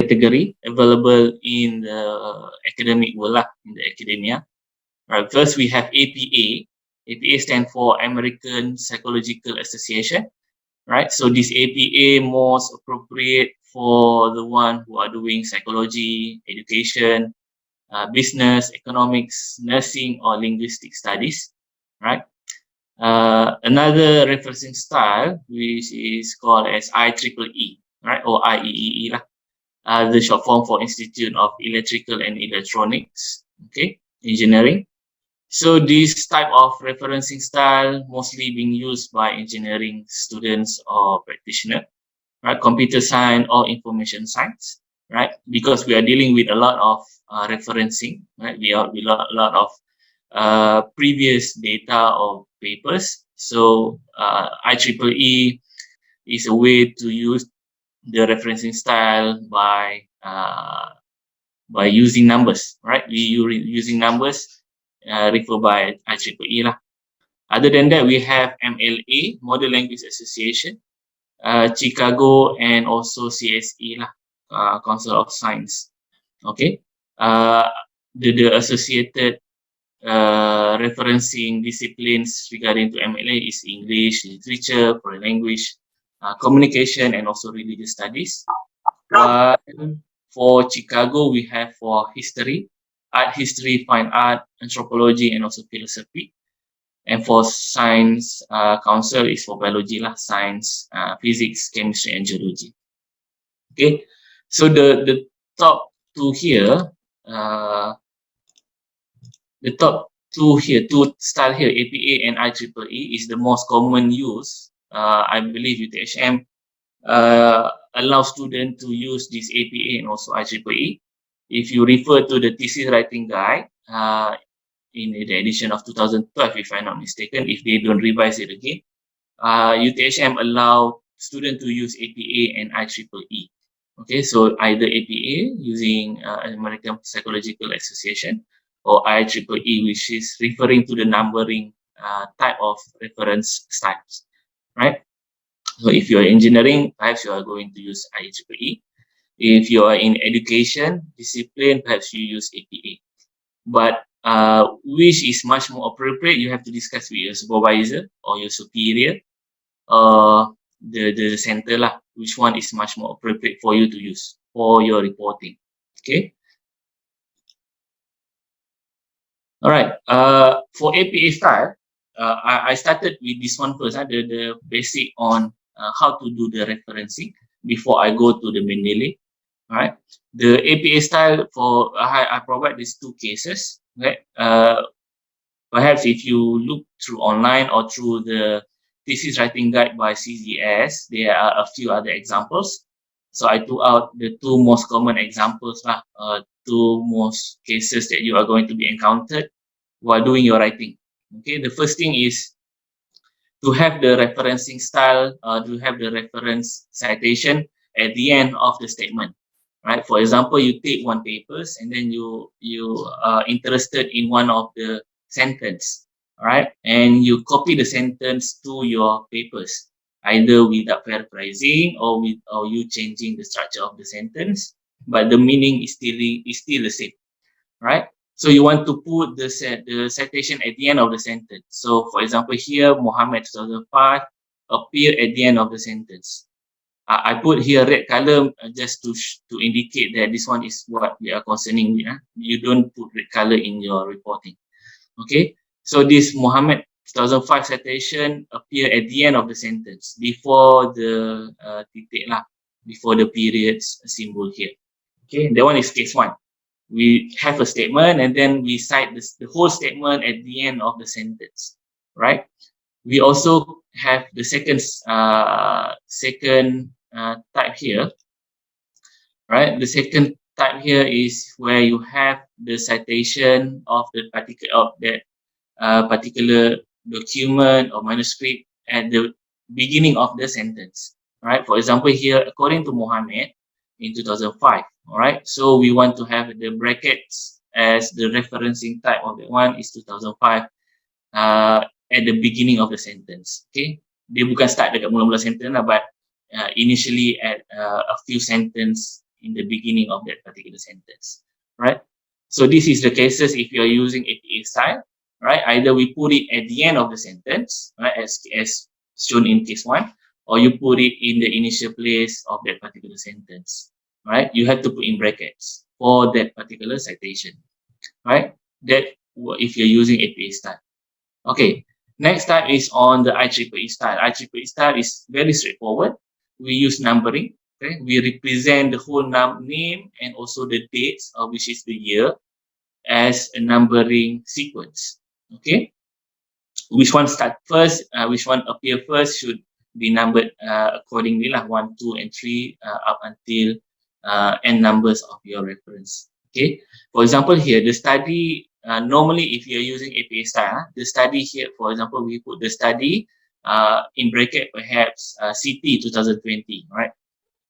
category available in the academic world, in the academia. Right. First, we have APA. APA stands for American Psychological Association. Right. So this APA most appropriate for the one who are doing psychology, education, business, economics, nursing, or linguistic studies. Right. Another referencing style, which is called as IEEE, right, or IEEE, the short form for Institute of Electrical and Electronics, okay, Engineering. So this type of referencing style mostly being used by engineering students or practitioners, right, computer science or information science, right, because we are dealing with a lot of referencing, right, we are with a lot of previous data or papers. So IEEE is a way to use the referencing style by using numbers, right? Using numbers referred by IEEE lah. Other than that, we have MLA, Model Language Association, Chicago, and also CSE lah, Council of Science. Okay, the associated referencing disciplines regarding to MLA is English, literature, foreign language, communication, and also religious studies. For Chicago, we have for history, art history, fine art, anthropology, and also philosophy. And for science council is for biology lah, science, physics, chemistry, and geology. Okay, so the top two here, the top two style here, APA and IEEE, is the most common use. I believe UTHM allow students to use this APA and also IEEE. If you refer to the thesis writing guide in the edition of 2012, if I'm not mistaken, if they don't revise it again, UTHM allow students to use APA and IEEE. Okay, so either APA using American Psychological Association, or IEEE, which is referring to the numbering type of reference styles, right? So if you are engineering, perhaps you are going to use IEEE. If you are in education discipline, perhaps you use APA. But which is much more appropriate, you have to discuss with your supervisor or your superior, the center lah, which one is much more appropriate for you to use for your reporting. Okay. All right. For APA style, I started with this one first, the basic on how to do the referencing before I go to the Mendeley. All right. The APA style for I provide these two cases. Right. Perhaps if you look through online or through the thesis writing guide by CZS, there are a few other examples. So I took out the two most common examples lah, two most cases that you are going to be encountered while doing your writing. Okay, the first thing is to have the referencing style, to have the reference citation at the end of the statement. Right. For example, you take one papers and then you are interested in one of the sentence, right? And you copy the sentence to your papers, either without paraphrasing or you changing the structure of the sentence, but the meaning is still the same, right? So you want to put the citation at the end of the sentence. So for example, here Muhammad 2005 appear at the end of the sentence. I put here red color just to indicate that this one is what we are concerning with. You don't put red color in your reporting. Okay, so this Muhammad 2005 citation appear at the end of the sentence before the titik lah, before the periods symbol here. Okay, that one is case one. We have a statement and then we cite the whole statement at the end of the sentence, right? We also have the second type here, right? The second type here is where you have the citation of the particular document or manuscript at the beginning of the sentence, right? For example, here, according to Muhammad in 2005, all right? So we want to have the brackets as the referencing type of that one is 2005 at the beginning of the sentence, okay? Dia bukan start dekat mula-mula sentence lah, but initially at a few sentence in the beginning of that particular sentence, right? So this is the cases if you are using APA style, right? Either we put it at the end of the sentence, right, as shown in case 1, or you put it in the initial place of that particular sentence, right? You have to put in brackets for that particular citation, right? That if you're using APA style. Okay, next type is on the IEEE style. IEEE style is very straightforward. We use numbering. Okay, we represent the whole name and also the dates, which is the year, as a numbering sequence. Okay, which one start first, which one appear first should be numbered accordingly, lah, 1, 2, and 3 up until n numbers of your reference. Okay, for example, here the study, normally if you're using APA style, the study here, for example, we put the study in bracket, perhaps CT 2020, right?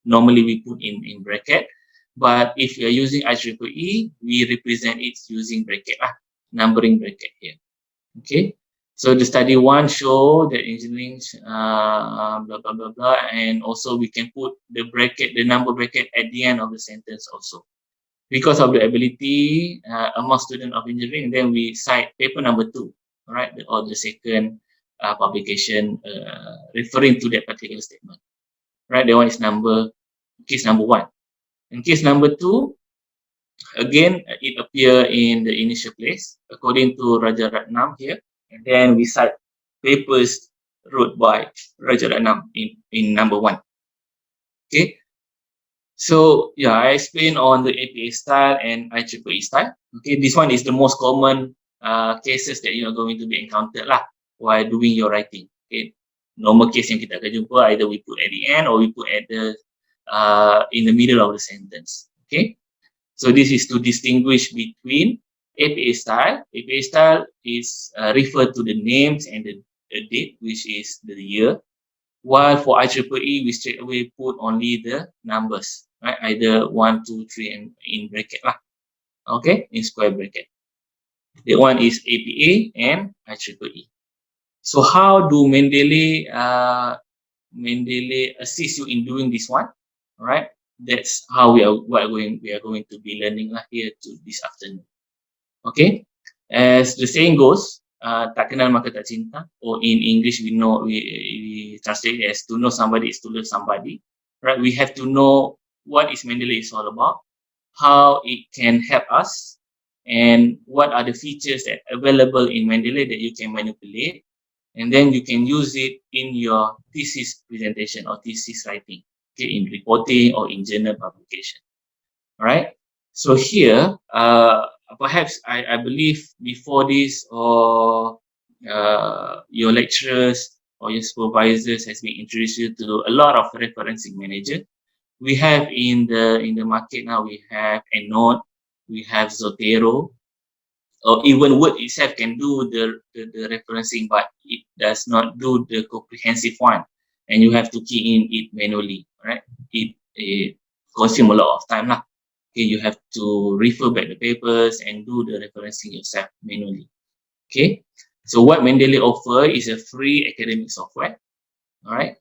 Normally we put in bracket, but if you're using IEEE, we represent it using bracket, numbering bracket here. Okay, so the study 1 show that engineering blah blah blah blah, and also we can put the bracket, the number bracket at the end of the sentence also, because of the ability among student of engineering. Then we cite paper number 2, right, or the second publication referring to that particular statement, right? That one is case number 1. In case number 2, again, it appear in the initial place according to Rajaratnam here, and then we cite papers wrote by Rajaratnam in number 1. Okay, so yeah, I explained on the APA style and IEEE style. Okay, this one is the most common cases that you are going to be encountered lah while doing your writing. Okay, normal case yang kita akan jumpa, either we put at the end or we put at the in the middle of the sentence. Okay. So this is to distinguish between APA style. APA style is referred to the names and the date, which is the year. While for IEEE, we straight away put only the numbers, right? Either 1, 2, 3, and in bracket lah. Okay, in square bracket. The one is APA and IEEE. So how do Mendeley assist you in doing this one? All right. That's how we are going to be learning here this afternoon. Okay, as the saying goes, tak kenal maka tak cinta, or in English we translate it as to know somebody is to love somebody, right? We have to know what is Mendeley is all about, how it can help us, and what are the features that are available in Mendeley that you can manipulate, and then you can use it in your thesis presentation or thesis writing. Okay, in reporting or in journal publication. All right. So here, perhaps I believe before this, or your lecturers or your supervisors has been introduced you to a lot of referencing manager. We have in the market now. We have EndNote, we have Zotero, or even Word itself can do the referencing, but it does not do the comprehensive one, and you have to key in it manually, right? It consumes a lot of time lah. Okay, you have to refer back the papers and do the referencing yourself manually. Okay, so what Mendeley offer is a free academic software. All right,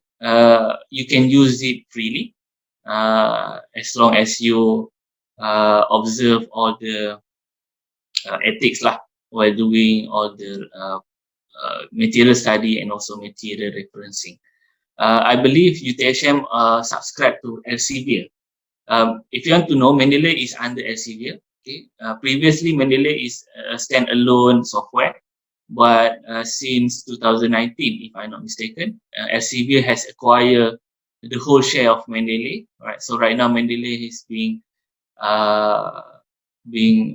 you can use it freely as long as you observe all the ethics lah while doing all the material study and also material referencing. I believe UTHM subscribe to Elsevier. If you want to know, Mendeley is under Elsevier. Okay. Previously, Mendeley is a standalone software, but since 2019, if I'm not mistaken, Elsevier has acquired the whole share of Mendeley. Right. So right now, Mendeley is being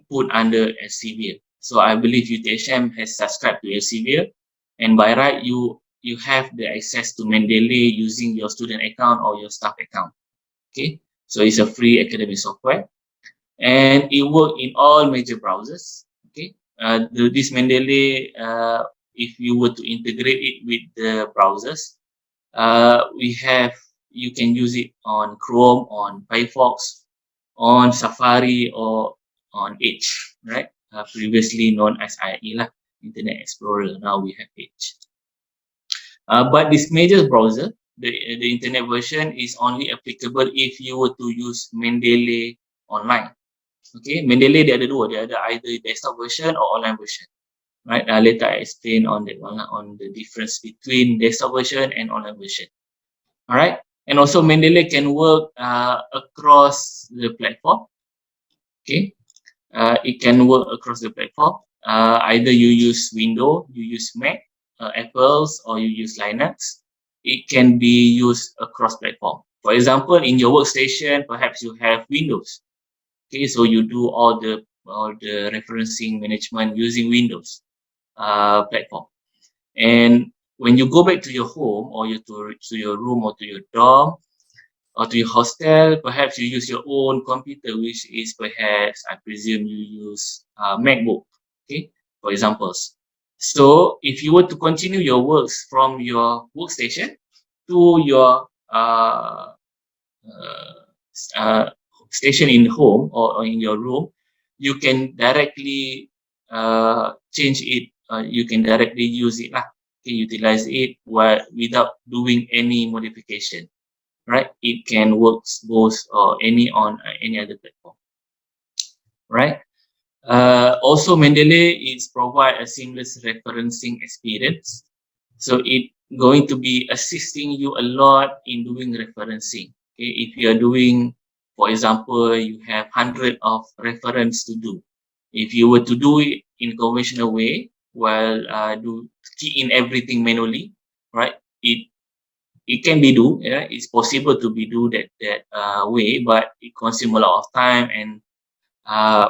put under Elsevier. So I believe UTHM has subscribed to Elsevier, and by right, you have the access to Mendeley using your student account or your staff account. Okay, so it's a free academic software, and it works in all major browsers. Okay, this Mendeley, if you were to integrate it with the browsers, you can use it on Chrome, on Firefox, on Safari, or on Edge, right? Previously known as IE lah, Internet Explorer. Now we have Edge. But this major browser, the internet version is only applicable if you were to use Mendeley online. Okay, Mendeley dia ada dua, dia ada either desktop version or online version. Right, later I explain on that one, on the difference between desktop version and online version. All right, and also Mendeley can work across the platform. Okay, it can work across the platform. Either you use Windows, you use Mac, Apple's, or you use Linux. It can be used across platform. For example, in your workstation, perhaps you have Windows. Okay, so you do all the referencing management using Windows platform. And when you go back to your home or to your room or to your dorm or to your hostel, perhaps you use your own computer, which is perhaps, I presume you use MacBook, okay, for examples. So if you were to continue your works from your workstation to your uh, station in home or in your room, you can directly change it. You can directly use it lah. Okay, utilize it without doing any modification. Right? It can work both or any on any other platform. Right? Also, Mendeley is provide a seamless referencing experience. So it going to be assisting you a lot in doing referencing. Okay, if you are doing, for example, you have 100 of reference to do. If you were to do it in conventional way, while do key in everything manually, right? It can be do, yeah, it's possible to be do that way, but it consumes a lot of time and uh,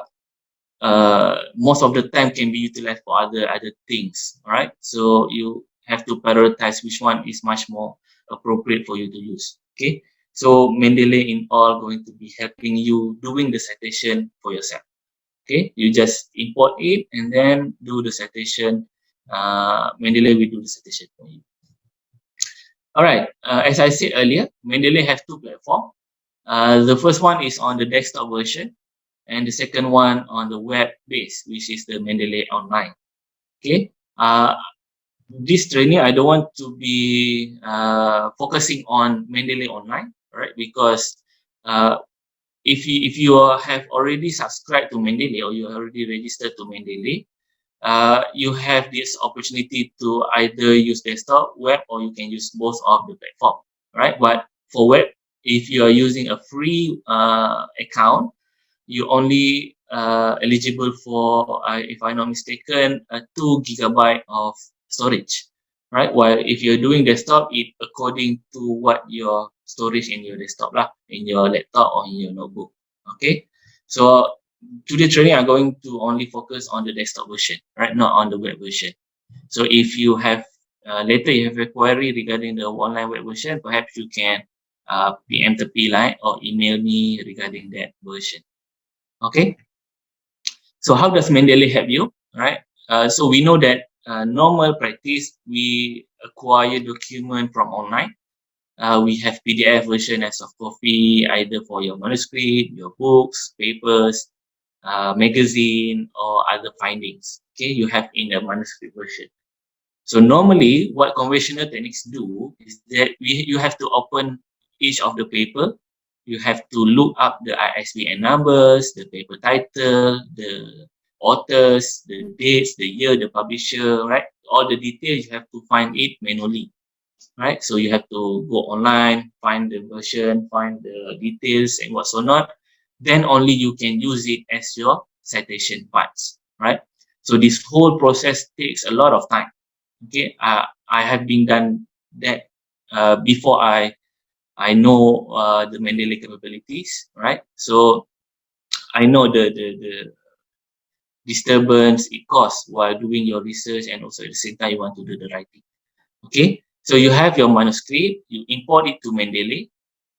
most of the time can be utilized for other things. All right, so you have to prioritize which one is much more appropriate for you to use. Okay, so Mendeley in all going to be helping you doing the citation for yourself. Okay, you just import it and then do the citation. Mendeley will do the citation for you. All right, as I said earlier, Mendeley have two platforms. The first one is on the desktop version, and the second one on the web base, which is the Mendeley Online. Okay, this training I don't want to be focusing on Mendeley Online, right? Because if you have already subscribed to Mendeley or you already registered to Mendeley, you have this opportunity to either use desktop, web, or you can use both of the platform, right? But for web, if you are using a free account, you only eligible for, if I'm not mistaken, 2 GB of storage, right? While if you're doing desktop, it according to what your storage in your desktop lah, in your laptop or in your notebook. Okay, so today training I'm going to only focus on the desktop version, right? Not on the web version. So if you have later you have a query regarding the online web version, perhaps you can PM tepi line or email me regarding that version. Okay, so how does Mendeley help you, right? So we know that normal practice, we acquire document from online. We have PDF version as of copy, either for your manuscript, your books, papers, magazine, or other findings. Okay, you have in the manuscript version. So normally, what conventional techniques do is that you have to open each of the paper. You have to look up the ISBN numbers, the paper title, the authors, the dates, the year, the publisher, right? All the details, you have to find it manually, right? So you have to go online, find the version, find the details and what's or not. Then only you can use it as your citation parts, right? So this whole process takes a lot of time. Okay, I have been done that before I know the Mendeley capabilities, right? So I know the disturbance it causes while doing your research, and also at the same time you want to do the writing. Okay, so you have your manuscript, you import it to Mendeley.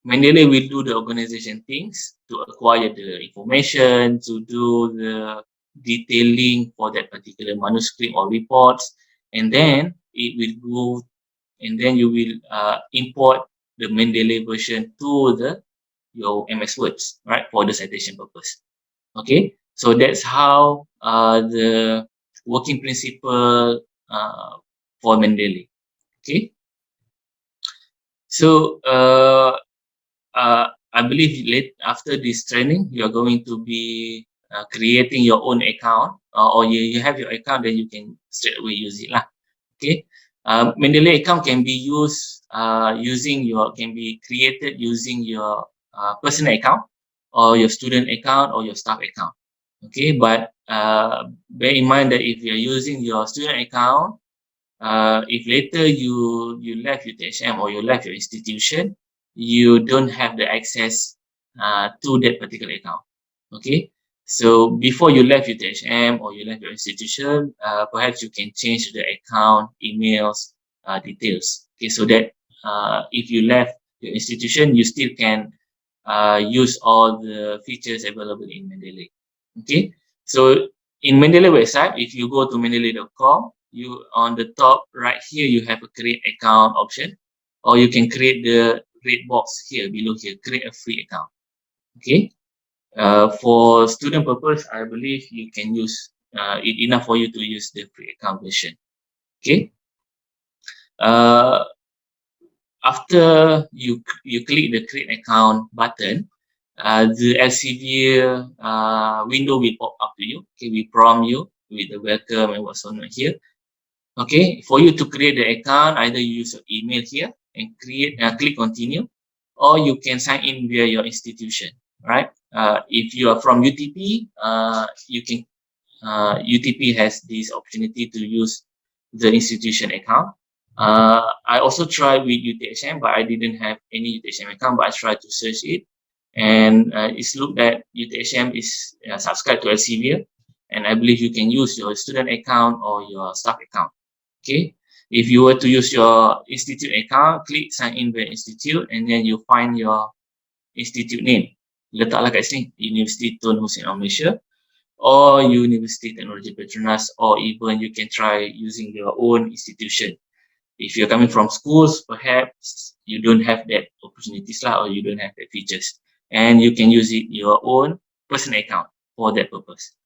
Mendeley will do the organization things to acquire the information, to do the detailing for that particular manuscript or reports, and then it will go, and then you will import the Mendeley version to your MS Words, right, for the citation purpose. Okay, so that's how the working principle for Mendeley. Okay, So I believe after this training, you are going to be creating your own account, or you have your account, then you can straight away use it lah. Okay. Mendeley account can be used can be created using your personal account, or your student account, or your staff account. Okay, but bear in mind that if you're using your student account, if later you left UTHM or you left your institution, you don't have the access to that particular account. Okay, so before you left UTHM or you left your institution, perhaps you can change the account emails details. Okay, so that if you left your institution, you still can use all the features available in Mendeley. Okay, so in Mendeley website, if you go to mendeley.com, you on the top right here, you have a create account option, or you can create the red box here below here, create a free account. Okay, for student purpose, I believe you can use it enough for you to use the free account version. Okay, uh, after you click the create account button, the Elsevier window will pop up to you. Okay, we prompt you with the welcome and what's on here. Okay, for you to create the account, either you use your email here and click continue, or you can sign in via your institution. Right? If you are from UTP, you can UTP has this opportunity to use the institution account. I also tried with UTHM, but I didn't have any UTHM account, but I tried to search it. And it's looked at UTHM is subscribed to Elsevier, and I believe you can use your student account or your staff account. Okay. If you were to use your institute account, click sign in via institute, and then you find your institute name. Letaklah kat sini, University Tun Hussein of Malaysia, or University Technology Petronas, or even you can try using your own institution. If you're coming from schools, perhaps you don't have that opportunities lah, or you don't have that features, and you can use it your own personal account for that purpose.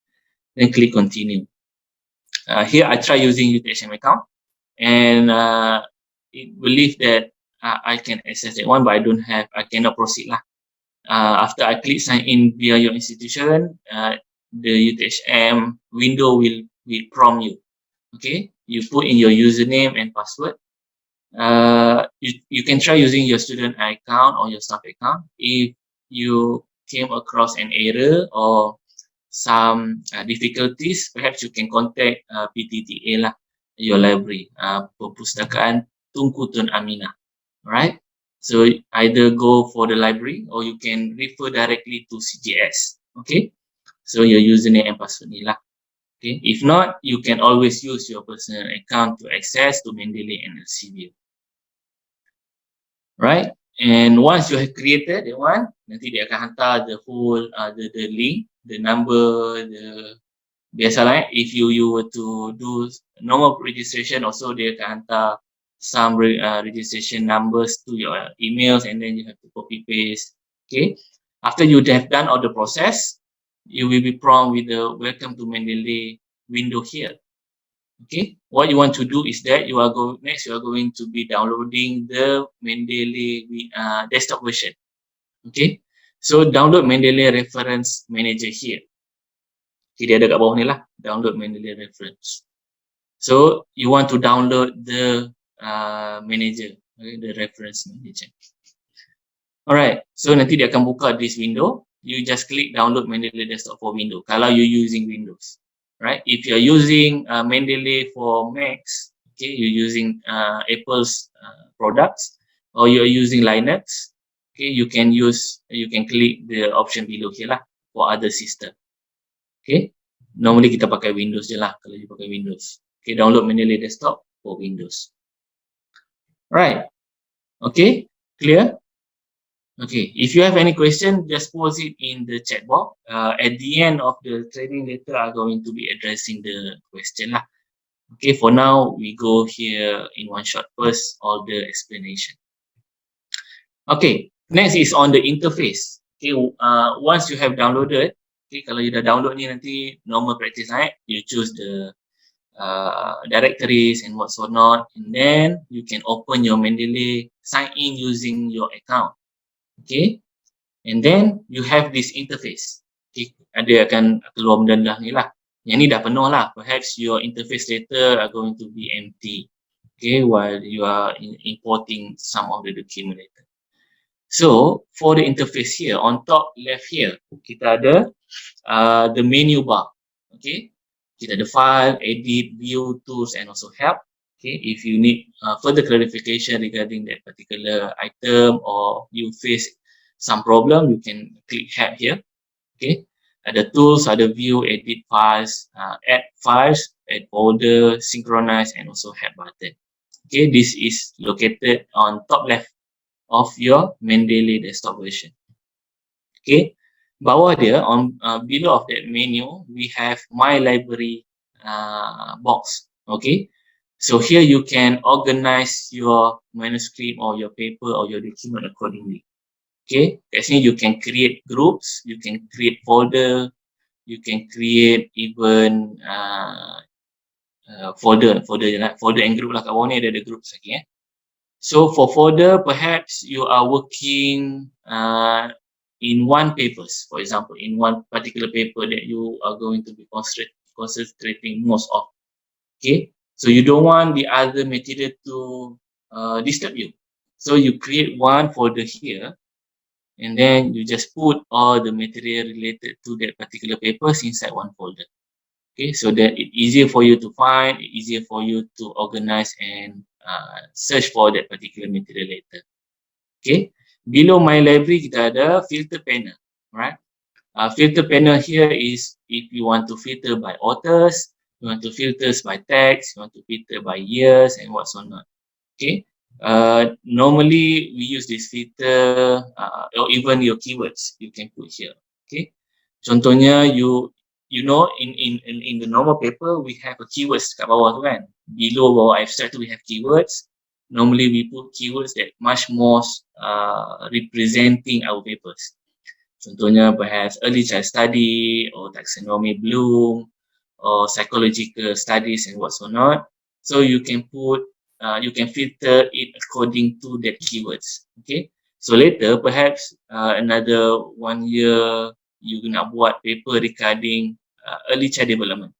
Then click continue. Here I try using UTHM account, and it believe that I can access that one, but I cannot proceed lah. After I click sign in via your institution, the UTHM window will prompt you. Okay, you put in your username and password. You can try using your student account or your staff account. If you came across an error or some difficulties, perhaps you can contact PTTA lah, your library, Perpustakaan Tunku Tun Aminah. Right? So either go for the library, or you can refer directly to CGS. Okay, so your username and password ni lah. Okay, if not, you can always use your personal account to access to Mendeley and Elsevier. Right? And once you have created that one, nanti dia akan hantar the whole the link, the number, the biasalah if you were to do normal registration, also dia akan hantar some registration numbers to your emails, and then you have to copy paste. Okay, after you have done all the process, you will be prompted with the welcome to Mendeley window here. Okay, what you want to do is that you are going to be downloading the Mendeley desktop version. Okay, so download Mendeley reference manager here. Okay, dia ada kat bawah ni lah, download Mendeley reference. So you want to download the manager, okay, the reference manager. Alright, so nanti dia akan buka this window. You just click download Mendeley desktop for Windows kalau you using Windows. Right? If you're using Mendeley for Macs, okay, you're using Apple's products, or you're using Linux, okay, you can click the option below here lah for other system. Okay, normally kita pakai Windows je lah kalau you pakai Windows. Okay, download Mendeley desktop for Windows. Right? Okay, clear? Okay, if you have any question, just post it in the chat box. At the end of the training later, I'm going to be addressing the question lah. Okay, for now, we go here in one shot first, all the explanation. Okay, next is on the interface. Okay, once you have downloaded, okay, kalau you dah download ni nanti normal practice, right? You choose the directories and what's or not, and then you can open your Mendeley, sign in using your account. Okay, and then you have this interface. Okay, ada akan keluar benda ni lah. Yang ni dah penuh lah. Perhaps your interface data are going to be empty. Okay, while you are importing some of the document data. So for the interface here, on top left here, kita ada the menu bar. Okay, kita ada file, edit, view, tools, and also help. Okay, if you need further clarification regarding that particular item or you face some problem, you can click help here. Okay, ada tools, ada view, edit files, add folder, synchronize, and also help button. Okay, this is located on top left of your Mendeley desktop version. Okay, bawah dia on below of that menu we have my library box. Okay, so here you can organize your manuscript or your paper or your document accordingly. Okay, kat sini you can create groups, you can create folder, you can create even folder and group lah. Kat bawah ni ada groups lagi. So for folder, perhaps you are working in one papers, for example, in one particular paper that you are going to be concentrating most of. Okay, so you don't want the other material to disturb you. So you create one folder here, and then you just put all the material related to that particular papers inside one folder. Okay, so that it's easier for you to find, easier for you to organize and search for that particular material later. Okay, below my library kita ada filter panel, right? Filter panel here is if you want to filter by authors, you want to filter by text, you want to filter by years and what's not. Okay, normally we use this filter or even your keywords you can put here. Okay, contohnya you know in the normal paper we have a keywords kat bawah tu kan. Below bawah abstract we have keywords. Normally we put keywords that much more representing our papers. Contohnya perhaps early child study or taxonomy bloom or psychological studies and what's not. So you can put you can filter it according to that keywords. Okay, so later perhaps another 1 year you nak buat paper regarding early child development.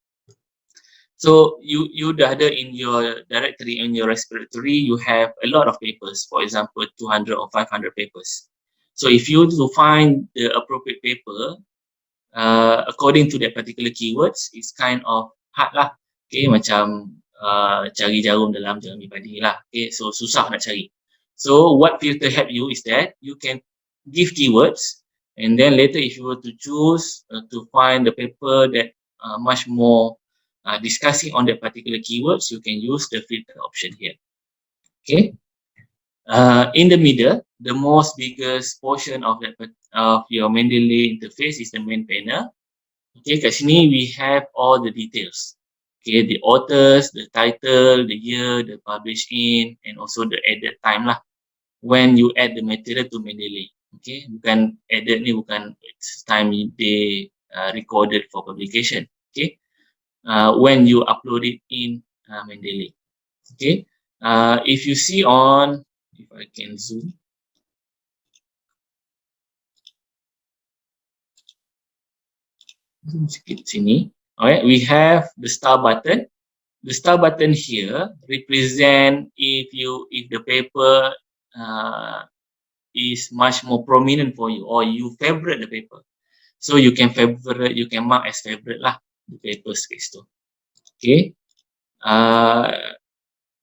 So you dah ada in your directory, in your repository, you have a lot of papers, for example 200 or 500 papers. So if you to find the appropriate paper according to that particular keywords, it's kind of hard lah. Okay, macam cari jarum dalam jerami padi lah. Okay, so susah nak cari. So what filter help you is that you can give keywords, and then later if you were to choose to find the paper that much more discussing on that particular keywords, you can use the filter option here. Okay, in the middle, the most biggest portion of that of your Mendeley interface is the main panel. Okay, kat sini we have all the details. Okay, the authors, the title, the year, the published in, and also the added time lah when you add the material to Mendeley. Okay, bukan added ni bukan time they recorded for publication. Okay, when you upload it in Mendeley. Okay, if you see on, if I can zoom. Sikit sini. Alright, we have the star button. The star button here represent if the paper is much more prominent for you or you favorite the paper. So you can mark as favorite lah the papers kat situ. Okay.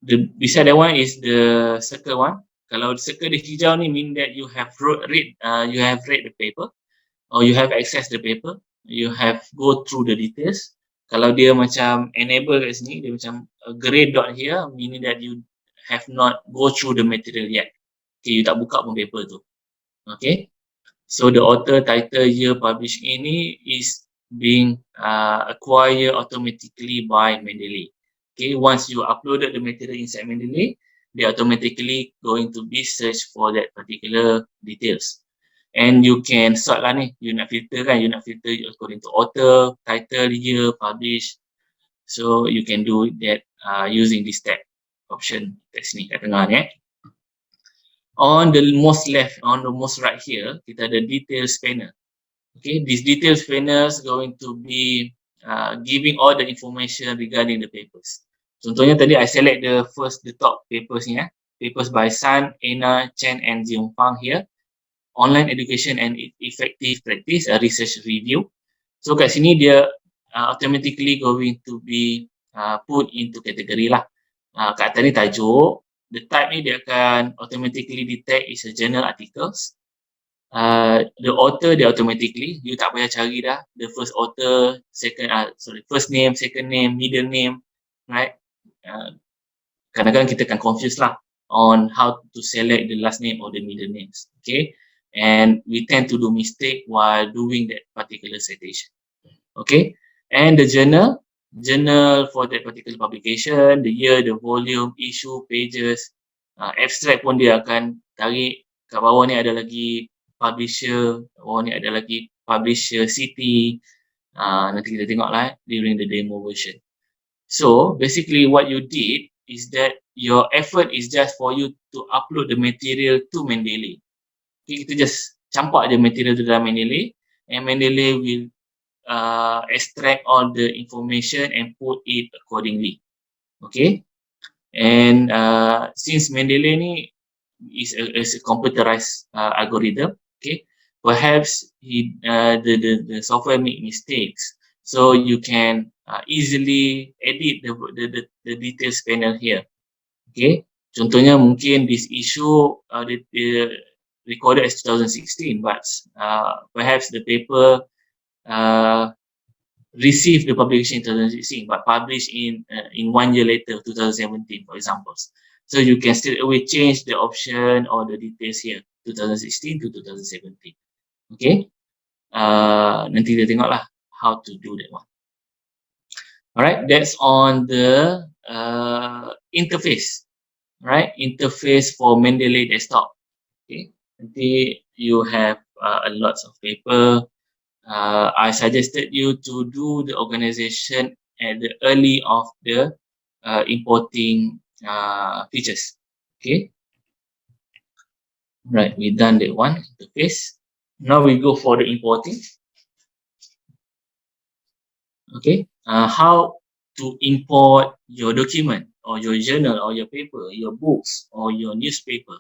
The beside that one is the circle one. Kalau circle the hijau ni mean that you have read the paper or you have access the paper, you have go through the details. Kalau dia macam enable kat sini, dia macam grey dot here, meaning that you have not go through the material yet. Okay, you tak buka pun paper tu. Okay, so the author, title, year, published ini is being acquired automatically by Mendeley. Okay, once you uploaded the material inside Mendeley, they automatically going to be searched for that particular details. And you can sort lah ni, you nak filter kan, you nak filter according to author, title, year, publish. So you can do that using this tab option kat sini kat tengah ni. On the most left, on the most right here, kita ada details panel. Okay, this details panel is going to be giving all the information regarding the papers. Contohnya tadi I select the top papers ni, papers by San, Anna, Chen and Ziong Fang here. Online education and effective practice, a research review. So kat sini dia automatically going to be put into category lah. Kat atas ni tajuk, the type ni dia akan automatically detect is a journal articles. The author dia automatically, you tak payah cari dah, the first author, first name, second name, middle name, right? Kadang-kadang kita akan confuse lah on how to select the last name or the middle names, okay? And we tend to do mistake while doing that particular citation, okay? And the journal for that particular publication, the year, the volume, issue, pages, abstract pun dia akan tarik. Kat bawah ni ada lagi publisher, kat bawah ni ada lagi publisher city. Nanti kita tengok lah during the demo version. So basically what you did is that your effort is just for you to upload the material to Mendeley. Okay, kita just campak je material tu dalam Mendeley, and Mendeley will extract all the information and put it accordingly. Okay, and since Mendeley ni is a computerized algorithm, okay, perhaps the software make mistakes, so you can easily edit the details panel here. Okay, contohnya mungkin this issue recorded as 2016, but perhaps the paper received the publication in 2016 but published in 1 year later, 2017 for example. So you can straight away change the option or the details here, 2016 to 2017. Okay, nanti kita tengoklah how to do that one. Alright, that's on the interface, right? Interface for Mendeley desktop. Okay, nanti you have a lots of paper. I suggested you to do the organization at the early of the importing features. Okay, right, we done that one interface. Now we go for the importing. Okay, how to import your document or your journal or your paper, your books or your newspaper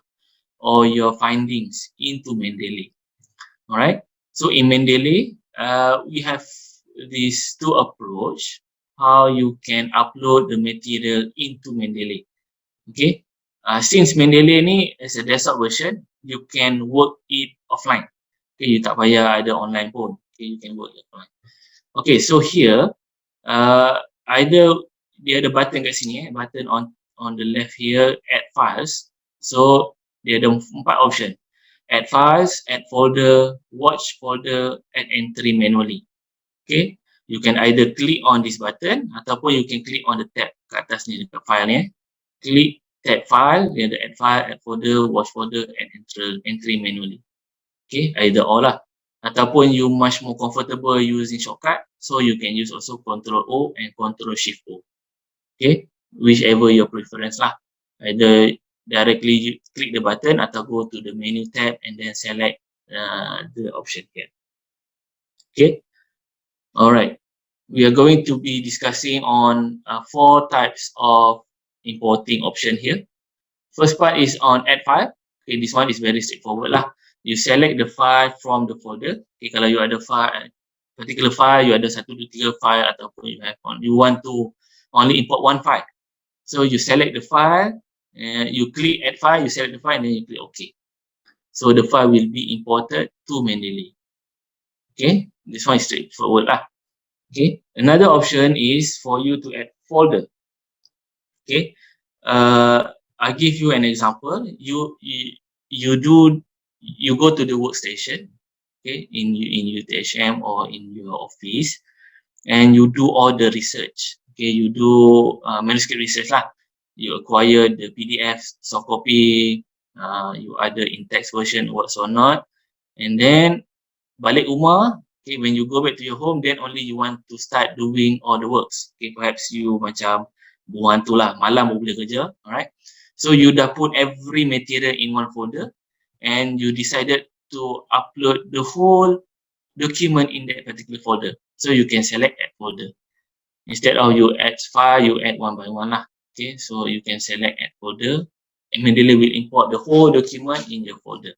or your findings into Mendeley. All right. So in Mendeley, we have these two approach how you can upload the material into Mendeley. Okay, since Mendeley ni is a desktop version, you can work it offline. Okay, you tak payah ada online pun. Okay, you can work it offline. Okay, so here, either dia ada button kat sini, button on the left here, add files. So dia ada 4 option. Add files, add folder, watch folder, add entry manually. Okay, you can either click on this button ataupun you can click on the tab kat atas ni dekat file ni. Click tab file, dia ada add file, add folder, watch folder, and entry manually. Okay, either or lah. Ataupun you much more comfortable using shortcut, so you can use also Ctrl O and Ctrl Shift O. Okay, whichever your preference lah. Either directly you click the button atau go to the menu tab and then select the option here. Okay, alright, we are going to be discussing on 4 types of importing option here. First part is on add file. Okay, this one is very straightforward lah. You select the file from the folder. Okay, kalau you ada file, particular file, you ada 1, 2, 3 file ataupun you want to only import one file. So you select the file, you click add file, you select the file, and then you click OK. So the file will be imported to Mendeley. Okay, this one is straightforward lah. Okay, another option is for you to add folder. Okay, I give you an example. You go to the workstation, okay, in UTHM or in your office, and you do all the research. Okay, you do manuscript research lah. You acquire the PDF soft copy, you either in text version or not, and then balik rumah, Okay, when you go back to your home, then only you want to start doing all the works. Okay, perhaps you macam buang tu lah, malam baru boleh kerja. Alright. So you dah put every material in one folder and you decided to upload the whole document in that particular folder. So you can select add folder. Instead of you add file, you add one by one lah. Okay, so you can select add folder and Mendeley will import the whole document in your folder.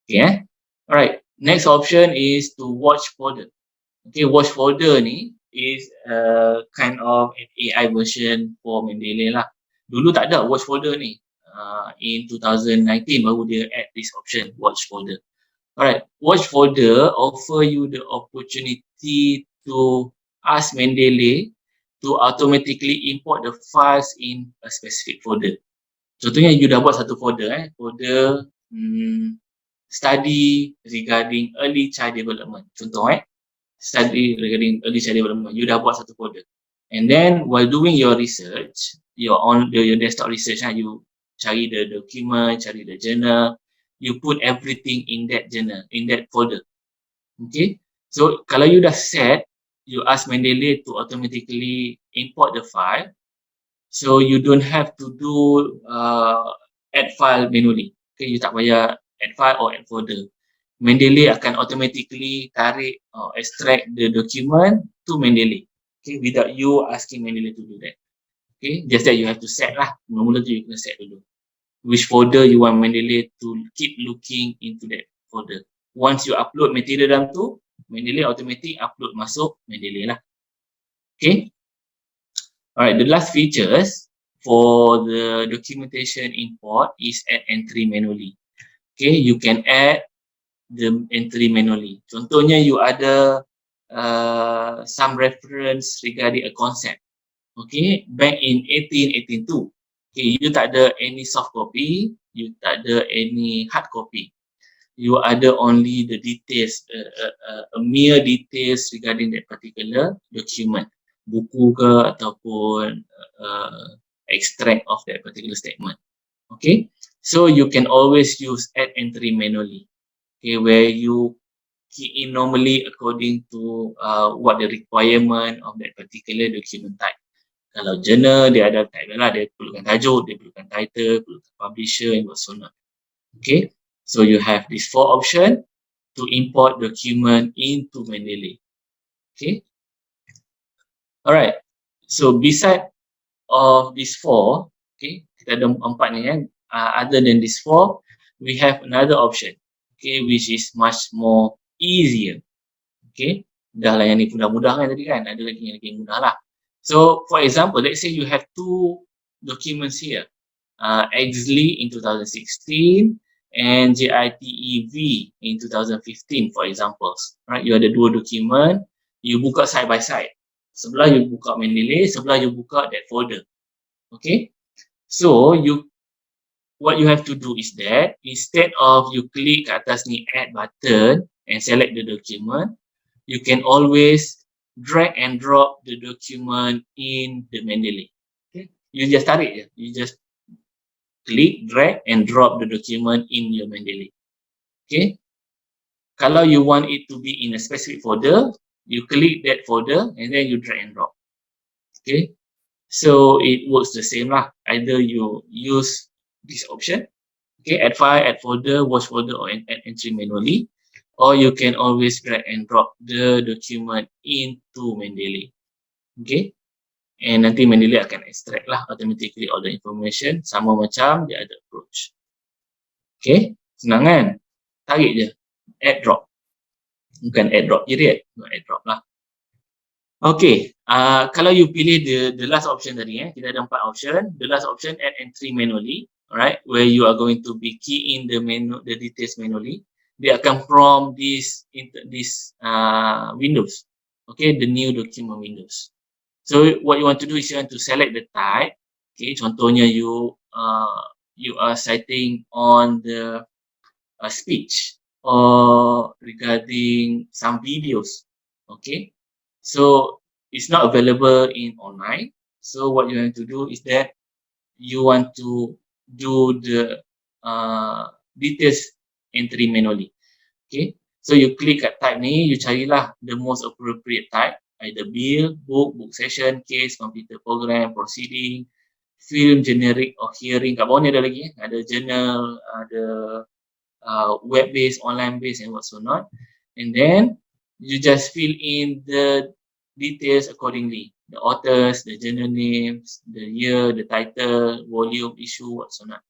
Okay, alright. Next option is to watch folder. Okay, watch folder ni is kind of an AI version for Mendeley lah. Dulu tak ada watch folder ni. In 2019 baru dia add this option, watch folder. Alright, watch folder offer you the opportunity to ask Mendeley to automatically import the files in a specific folder. Contohnya you dah buat satu folder, folder study regarding early child development. Contoh study regarding early child development. You dah buat satu folder. And then while doing your research, your desktop research, you cari the document, cari the journal, you put everything in that journal, in that folder. Okay. So kalau you dah set, you ask Mendeley to automatically import the file. So you don't have to do add file manually. Okay, you tak payah add file or add folder. Mendeley akan automatically tarik or extract the document to Mendeley. Okay, without you asking Mendeley to do that. Okay, just that you have to set lah. Mula-mula tu you kena set dulu. Which folder you want Mendeley to keep looking into that folder. Once you upload material dalam tu, Mendeley automatic upload masuk Mendeley lah. Okay. Alright, the last features for the documentation import is add entry manually. Okay, you can add the entry manually. Contohnya you ada some reference regarding a concept. Okay, back in 1882. Okay, you tak ada any soft copy, you tak ada any hard copy. You ada only the details, a mere details regarding that particular document. Buku ke ataupun extract of that particular statement. Okay, so you can always use add entry manually. Okay, where you key in normally according to what the requirement of that particular document type. Kalau journal, dia ada type lah, dia perlukan tajuk, dia perlukan title, perlukan publisher and whatsoever. Okay, so you have these four options to import document into Mendeley. Okay. Alright, so beside of these four, okay, kita ada empat ni kan. Other than these four, we have another option, okay, which is much more easier. Okay, dah lah yang ni mudah-mudah kan tadi kan, ada lagi yang lebih mudah lah. So, for example, let's say you have two documents here, Exley in 2016 and JITEV in 2015, for examples. Right, you ada dua dokumen, you buka side by side. Sebelah you buka Mendeley, sebelah you buka that folder. Okay, so what you have to do is that instead of you click kat atas ni add button and select the document, you can always drag and drop the document in the Mendeley. Okay, you just tarik je, you just click, drag and drop the document in your Mendeley. Okay, kalau you want it to be in a specific folder, you click that folder and then you drag and drop. Okay, so it works the same lah. Either you use this option, okay, add file, add folder, watch folder or add entry manually, or you can always drag and drop the document into Mendeley. Okay, and nanti Mendeley akan extract lah automatically all the information, sama macam the other approach. Okay, senang kan? Tarik je, add drop. Bukan add drop je dia, add drop lah. Okay, kalau you pilih the last option tadi, kita ada empat option. The last option add entry manually, alright, where you are going to be key in the details manually. Dia akan prompt this windows, okay, the new document windows. So what you want to do is you want to select the type. Okay, contohnya you are citing on the speech or regarding some videos. Okay, so it's not available in online. So what you have to do is that you want to do the details entry manually. Okay, So you click kat type ni, you carilah the most appropriate type, either bill, book session, case, computer program, proceeding, film, generic or hearing. Kat bawah ni ada lagi, ada journal, ada web based, online based and what so not. And then you just fill in the details accordingly, the authors, the journal names, the year, the title, volume, issue, what so not.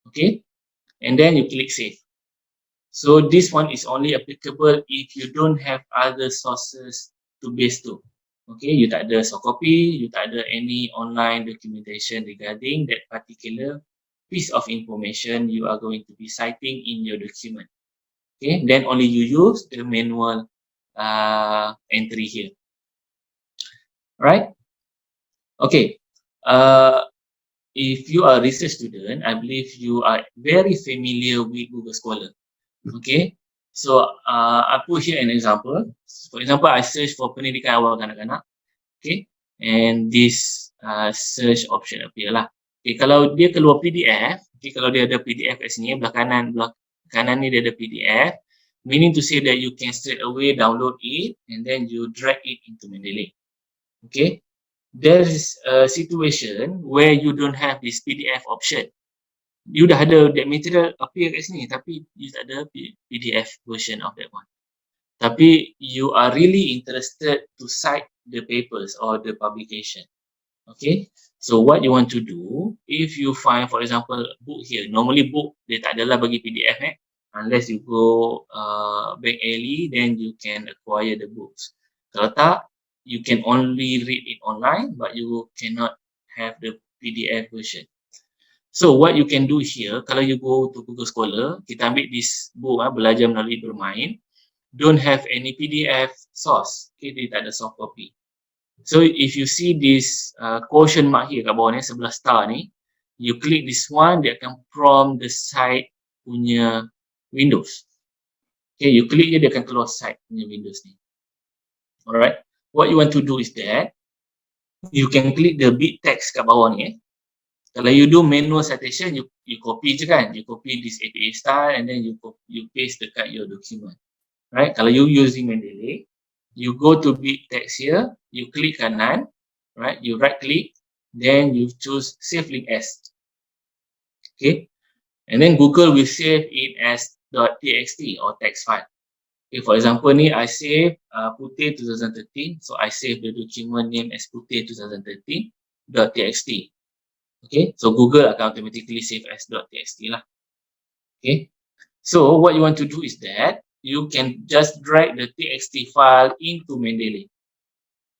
Okay, and then you click save. So this one is only applicable if you don't have other sources to base to. Okay, you tak ada soft copy, you tak ada any online documentation regarding that particular piece of information you are going to be citing in your document. Okay, then only you use the manual entry here. Right? Okay. If you are a research student, I believe you are very familiar with Google Scholar. Okay, so I put here an example. For example, I search for pendidikan awal kanak-kanak. Okay, and this search option appear lah. Okay, kalau dia keluar PDF, okay, kalau dia ada PDF kat sini, belah kanan ni dia ada PDF, meaning to say that you can straight away download it and then you drag it into Mendeley. Okay, there is a situation where you don't have this PDF option. You dah ada that material appear kat sini tapi you tak ada PDF version of that one. Tapi you are really interested to cite the papers or the publication. Okay, so what you want to do, if you find for example book here, normally book dia tak adalah bagi PDF unless you go back alley, then you can acquire the books. Kalau tak, you can only read it online but you cannot have the PDF version. So what you can do here, kalau you go to Google Scholar, kita ambil this book, Belajar Melalui Bermain, don't have any PDF source, okay, dia tak ada soft copy. So if you see this question mark here kat bawah ni, sebelah star ni, you click this one, dia akan prompt the site punya Windows. Okay, you click je, dia akan keluar site punya Windows ni. Alright, what you want to do is that, you can click the big text kat bawah ni. Kalau you do manual citation, you copy je kan, you copy this APA style and then you paste dekat your document. Right? Kalau you using Mendeley, you go to big text here, you click kanan, right? You right click, then you choose save link as. Okay, and then Google will save it as .txt or text file. Okay, for example ni I save Putih 2013, so I save the document name as Putih 2013.txt. Okay, so Google akan automatically save as .txt lah. Okay, so what you want to do is that you can just drag the txt file into Mendeley.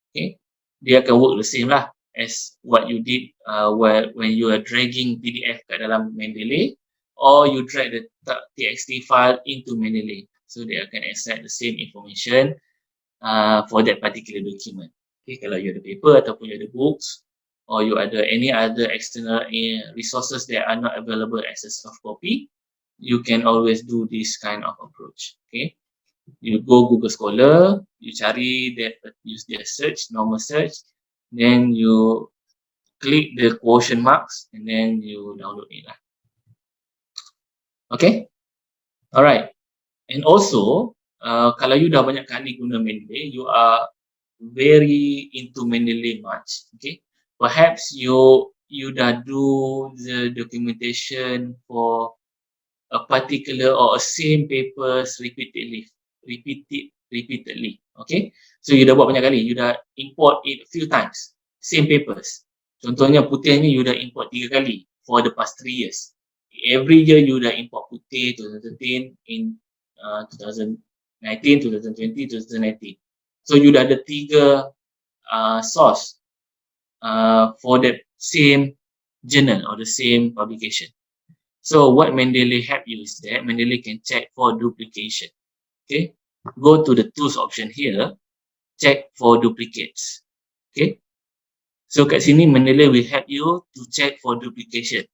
Okay, dia akan work the same lah as what you did when you are dragging PDF kat dalam Mendeley, or you drag the txt file into Mendeley. So they akan accept the same information for that particular document. Okay, kalau you ada paper ataupun you ada books, or you ada any other external resources that are not available as a soft copy, you can always do this kind of approach. Okay, you go Google Scholar, you cari that, use their search, normal search, then you click the quotient marks and then you download it lah. Okay, alright, and also kalau you dah banyak kali guna Mendeley, you are very into Mendeley much. Okay, perhaps you dah do the documentation for a particular or a same papers repeatedly. Okay, so you dah buat banyak kali, you dah import it a few times, same papers. Contohnya Putih ni you dah import 3 kali for the past 3 years. Every year you dah import Putih 2013 in 2019, 2020, 2019. So you dah ada 3 source for the same journal or the same publication. So what Mendeley help you is that Mendeley can check for duplication. Okay, go to the tools option here, check for duplicates. Okay, so kat sini Mendeley will help you to check for duplication.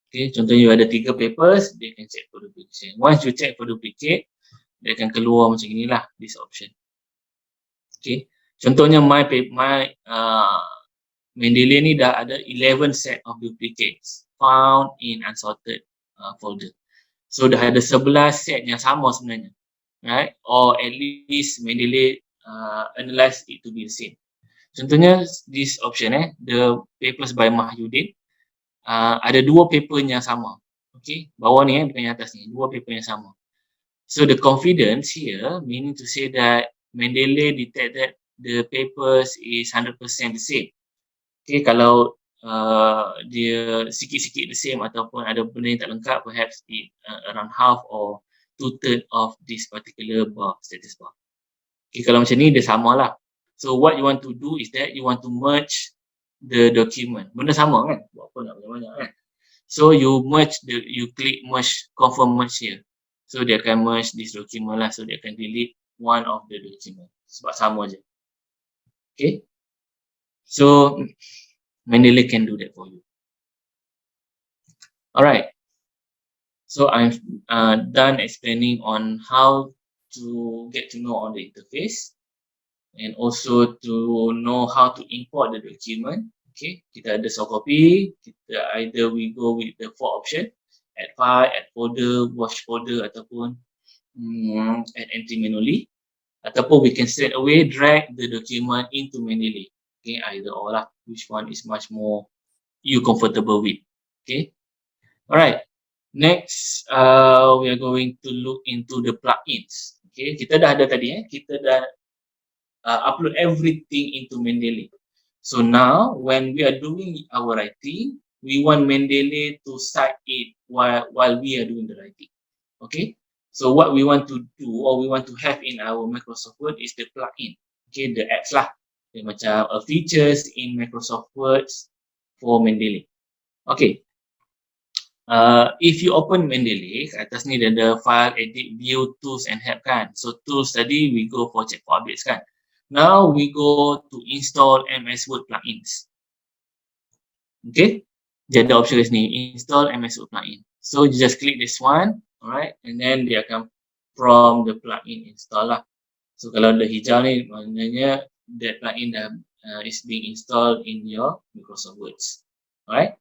Okay, contohnya you ada 3 papers, they can check for duplication. Once you check for duplicate, dia akan keluar macam inilah, this option. Okay, contohnya my Mendeley ni dah ada 11 set of duplicates found in unsorted folder. So dah ada 11 set yang sama sebenarnya. right? Or at least Mendeley analyze it to be the same. Contohnya this option the papers by Mahyudin, ada dua paper yang sama. Okay, bawah ni bukan yang atas ni, dua paper yang sama. So the confidence here meaning to say that Mendeley detected the papers is 100% the same. Okay, kalau dia sikit-sikit the same ataupun ada benda yang tak lengkap, perhaps it around half or 2/3 of this particular bar, status bar. Okay, kalau macam ni dia sama lah. So what you want to do is that you want to merge the document. Benda sama kan? Buat apa nak banyak-banyak kan? So you click merge, confirm merge here. So dia akan merge this document lah. So dia akan delete one of the document. Sebab sama je. Okay. So Mendeley can do that for you. Alright. So I'm done explaining on how to get to know on the interface and also to know how to import the document. Okay, kita ada soft copy, kita either we go with the 4 option, add file, add folder, watch folder ataupun add entry manually, ataupun we can straight away drag the document into Mendeley. Okay, either or lah, which one is much more you comfortable with. Okay, alright. Next, we are going to look into the plugins. Okay, kita dah ada tadi kita dah upload everything into Mendeley. So now, when we are doing our writing, we want Mendeley to cite it while we are doing the writing. Okay, so what we want to do or we want to have in our Microsoft Word is the plugin. Okay, the apps lah. Okay, macam features in Microsoft Word for Mendeley. Okay. If you open Mendeley, atas ni dia ada file, edit, view, tools and help kan. So tools tadi we go for check for updates kan. Now we go to install MS Word plugins. Okay, dia ada option kat sini, install MS Word plugin. So you just click this one, alright, and then dia akan prompt the plugin install lah. So kalau ada hijau ni, maknanya that plugin dah is being installed in your Microsoft Word. Alright.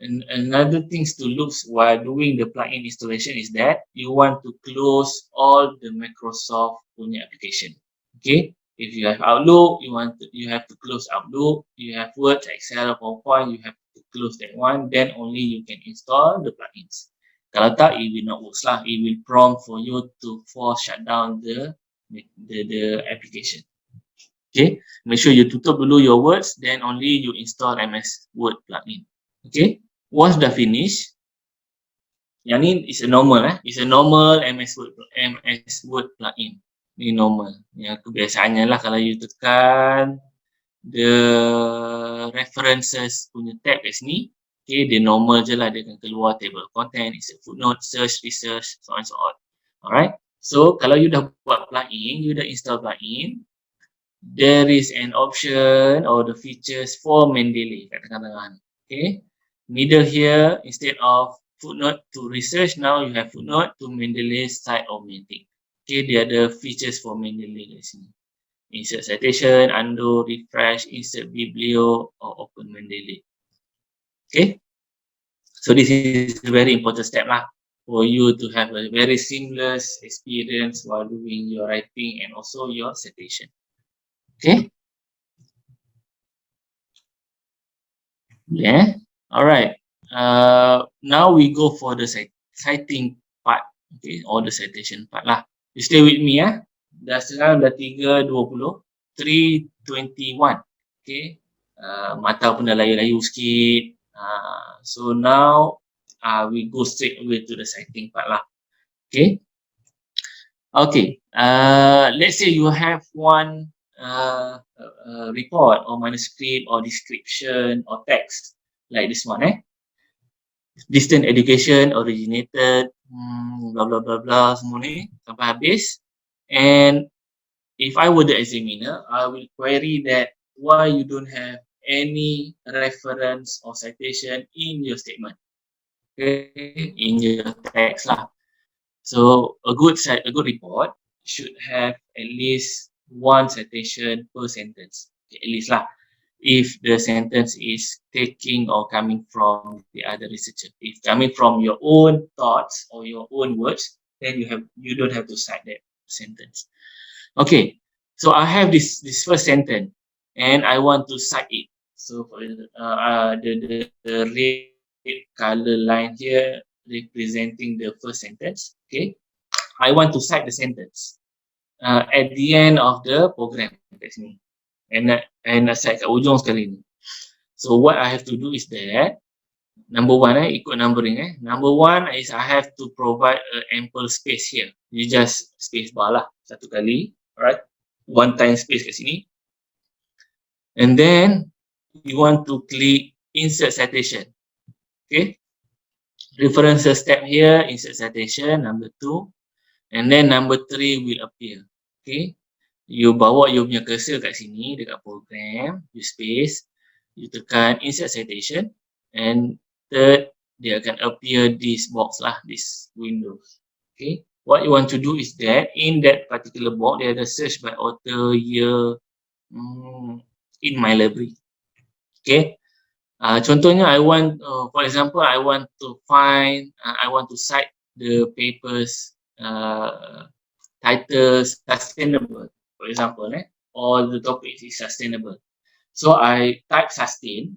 And another things to look while doing the plugin installation is that you want to close all the Microsoft punya application. Okay, if you have Outlook, you have to close Outlook. You have Word, Excel, PowerPoint, you have to close that one. Then only you can install the plugins. Kalau tak, it will not work lah. It will prompt for you to force shut down the application. Okay, make sure you tutup dulu your words, then only you install MS Word plugin. Okay, once dah finish, yang ni is a normal it's a normal MS Word plugin. Ni normal. Yang kebiasaannya lah kalau you tekan the references punya tab kat sini, okay, dia normal je lah, dia akan keluar table content, is a footnote, search, research, so on and so on. Alright, so kalau you dah buat plugin, you dah install plugin, there is an option or the features for Mendeley kat tengah-tengah ni. Okay, middle here, instead of footnote to research, now you have footnote to Mendeley site or main thing. Okay, dia ada features for Mendeley kat sini. Insert citation, undo, refresh, insert biblio, or open Mendeley. Okay, so this is a very important step lah for you to have a very seamless experience while doing your writing and also your citation. Okay. Yeah. All right. Now we go for the citing part. Okay, or the citation part lah. You stay with me Dah sekarang dah 3:20, 3:21. Okay. Mata pun dah layu-layu sikit. So now we go straight away to the citing part lah. Okay. Okay. Let's say you have one report or manuscript or description or text like this one distant education originated blah blah blah blah semua ni sampai habis, and if I were the examiner, I will query that why you don't have any reference or citation in your statement, okay, in your text lah. So a good report should have at least one citation per sentence, okay, at least lah. if the sentence is taking or coming from the other researcher. If coming from your own thoughts or your own words, then you don't have to cite that sentence. Okay, so I have this first sentence and I want to cite it. So for the red color line here representing the first sentence. Okay, I want to cite the sentence at the end of the program kat sini, and cite kat ujung sekali ni. So what I have to do is that number one, ikut numbering. Number one is I have to provide an ample space here. You just space bar lah satu kali, alright? One time space kat sini. And then you want to click insert citation. Okay? References tab here, insert citation, number 2. And then number 3 will appear. Okay? You bawa you punya cursor kat sini, dekat program, you space, you tekan insert citation, and third, dia akan appear this box lah, this window. Okay? What you want to do is that, in that particular box, there ada search by author, year, in my library. Okay? Contohnya, I want, for example, I want to cite the paper's title sustainable, for example, or the topic is sustainable. So I type sustain,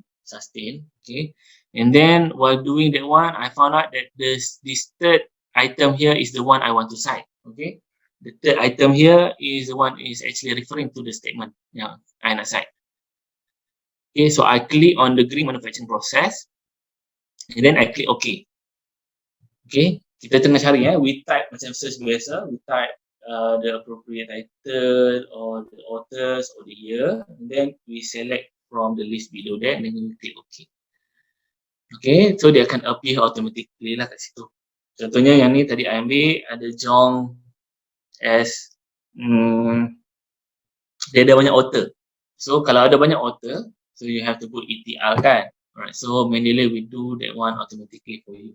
okay, and then while doing that one, I found out that this third item here is the one I want to cite. Okay, the third item here is the one is actually referring to the statement yang I nak cite. Okay, so I click on the green manufacturing process, and then I click OK. Okay, kita tengah cari we type macam search biasa, we type the appropriate title or the authors or the year, and then we select from the list below that, and then we click OK. Okay, so dia akan appear automatically lah kat situ. Contohnya yang ni tadi I ambil ada Jong as dia ada banyak author. So kalau ada banyak author, so you have to put ETR kan. Alright, so Mendeley will do that one automatically for you.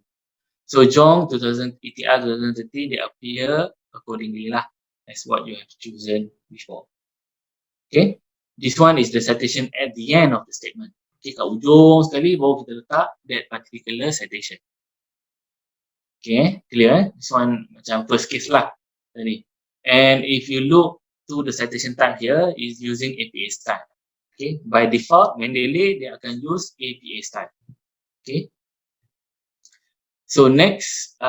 So Jong 2000 ETR 2030 they appear accordingly lah as what you have chosen before. Okay, this one is the citation at the end of the statement. Okay, kat ujung sekali baru kita letak that particular citation. Okay, clear? This one macam first case lah tadi. And if you look to the citation type here is using APA style. Okay, by default Mendeley dia akan use APA style. Okay. So next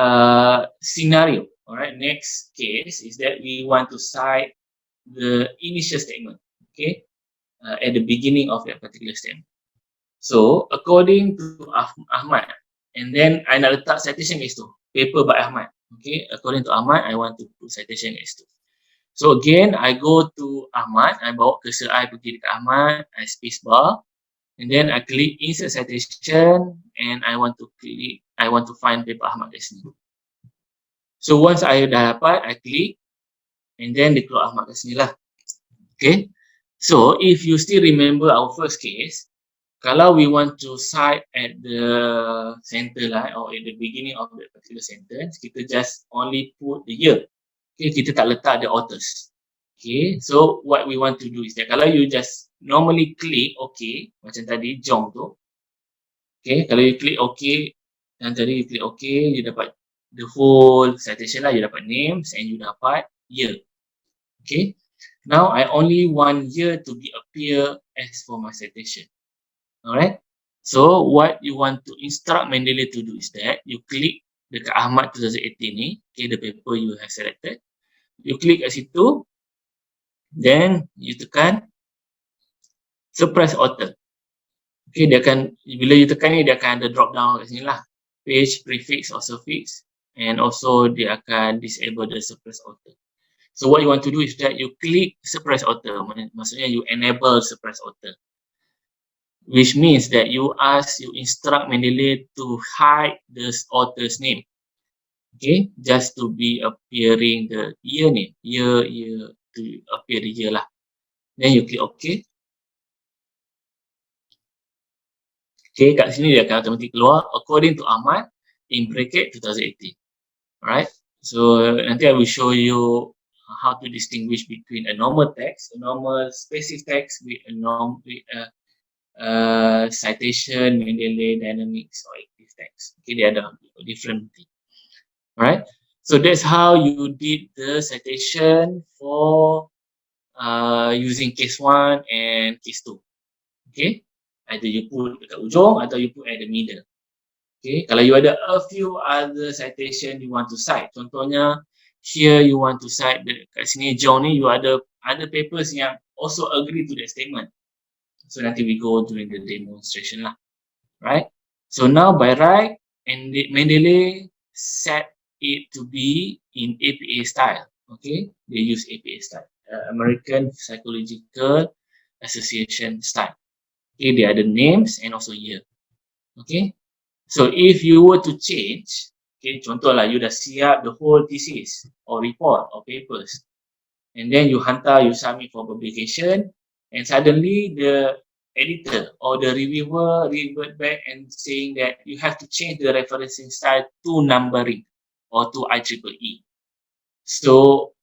scenario, alright, next case is that we want to cite the initial statement, okay, at the beginning of that particular statement. So according to Ahmad, and then I nak letak citation kat situ, paper by Ahmad, okay, according to Ahmad, I want to put citation kat situ. So again, I go to Ahmad, I bawa cursor I pergi dekat Ahmad, I space bar, and then I click insert citation, and I want to find paper Ahmad kat sini. So once I dah dapat, I click, and then dia keluar Ahmad kat sini lah. Okay, so if you still remember our first case, kalau we want to cite at the center lah, or at the beginning of the particular sentence, kita just only put the year. Okay, kita tak letak the authors. Okay, so what we want to do is that kalau you just normally click OK, macam tadi Jong tu. Okay, kalau you click OK, dan tadi you click OK, you dapat the whole citation lah, you dapat names and you dapat year. Okay, now I only want year to be appear as for my citation. Alright, so what you want to instruct Mendeley to do is that you click dekat Ahmad 2018 ni, okay, the paper you have selected, you click kat situ, then you tekan suppress author. Okay, dia akan, bila you tekan ni, dia akan ada drop down kat sini lah, page, prefix or suffix, and also dia akan disable the suppress author. So what you want to do is that you click suppress author, maksudnya you enable suppress author, which means that you instruct Mendeley to hide this author's name. Okay, just to be appearing the year name, year to appear the year lah. Then you click OK. Okay, kat sini dia akan automatic keluar according to Ahmad in bracket 2018. Alright, so nanti I will show you how to distinguish between a normal text, a normal specific text with a citation, Mendeley, dynamics, or active text. Okay, they are the different thing. Alright, so that's how you did the citation for using case 1 and case 2. Okay, either you put dekat ujung atau you put at the middle. Okay, kalau you ada a few other citation you want to cite, contohnya here you want to cite kat sini John ni, you ada other papers yang also agree to that statement. So nanti we go during the demonstration lah, right? So now by right, and Mendeley set it to be in APA style. Okay, they use APA style, American Psychological Association style. Okay, they are the names and also year. Okay, so if you were to change, okay, contoh lah, you dah siap the whole thesis or report or papers, and then you hantar, you submit for publication, and suddenly the editor or the reviewer revert back and saying that you have to change the referencing style to numbering or to IEEE. So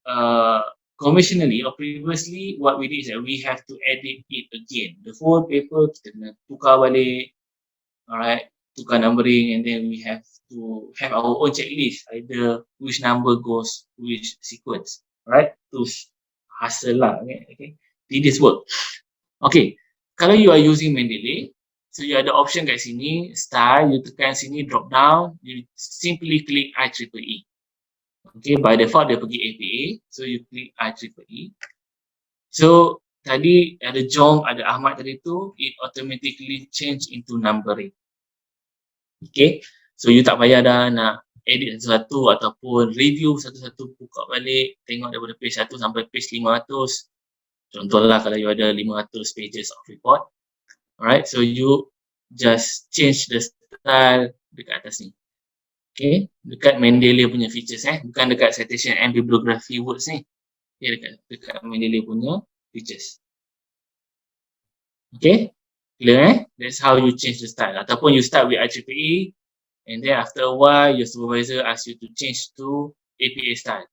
conventionally or previously, what we did is that we have to edit it again. The whole paper kita kena tukar balik, alright, tukar numbering, and then we have to have our own checklist, either which number goes which sequence, right? To hustle lah, okay? Tedious work. Okay, kalau you are using Mendeley, so you ada option kat sini, style, you tekan sini, drop down, you simply click IEEE. Okay, by default dia pergi APA, so you click IEEE. So tadi ada Jom, ada Ahmad tadi tu, it automatically change into numbering. Okay, so you tak payah dah nak edit satu-satu ataupun review satu-satu, buka balik, tengok daripada page 1 sampai page 500. Contohlah kalau you ada 500 pages of report. Alright, so you just change the style dekat atas ni. Okay, dekat Mendeley punya features bukan dekat citation and bibliography words ni. Okay, dekat Mendeley punya features. Okay, clear That's how you change the style. Ataupun you start with IEEE, and then after a while your supervisor asks you to change to APA style.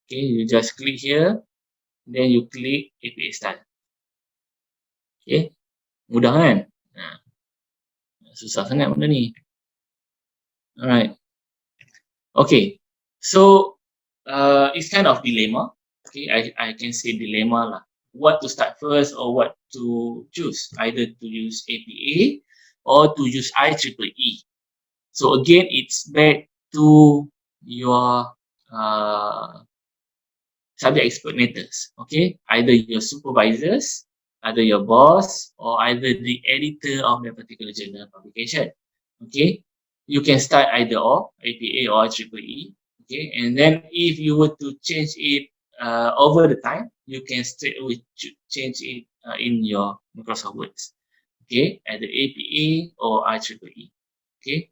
Okay, you just click here, then you click APA style. Okay, mudah kan? Susah sangat benda ni. Alright. Okay, so it's kind of dilemma. Okay, I can say dilemma lah. What to start first or what to choose, either to use APA or to use IEEE. So again, it's back to your subject expert matters. Okay, either your supervisors, either your boss, or either the editor of that particular journal publication. Okay, you can start either or, APA or IEEE. Okay, and then if you were to change it over the time, you can straight away change it in your Microsoft Words. Okay, either APA or IEEE. Okay,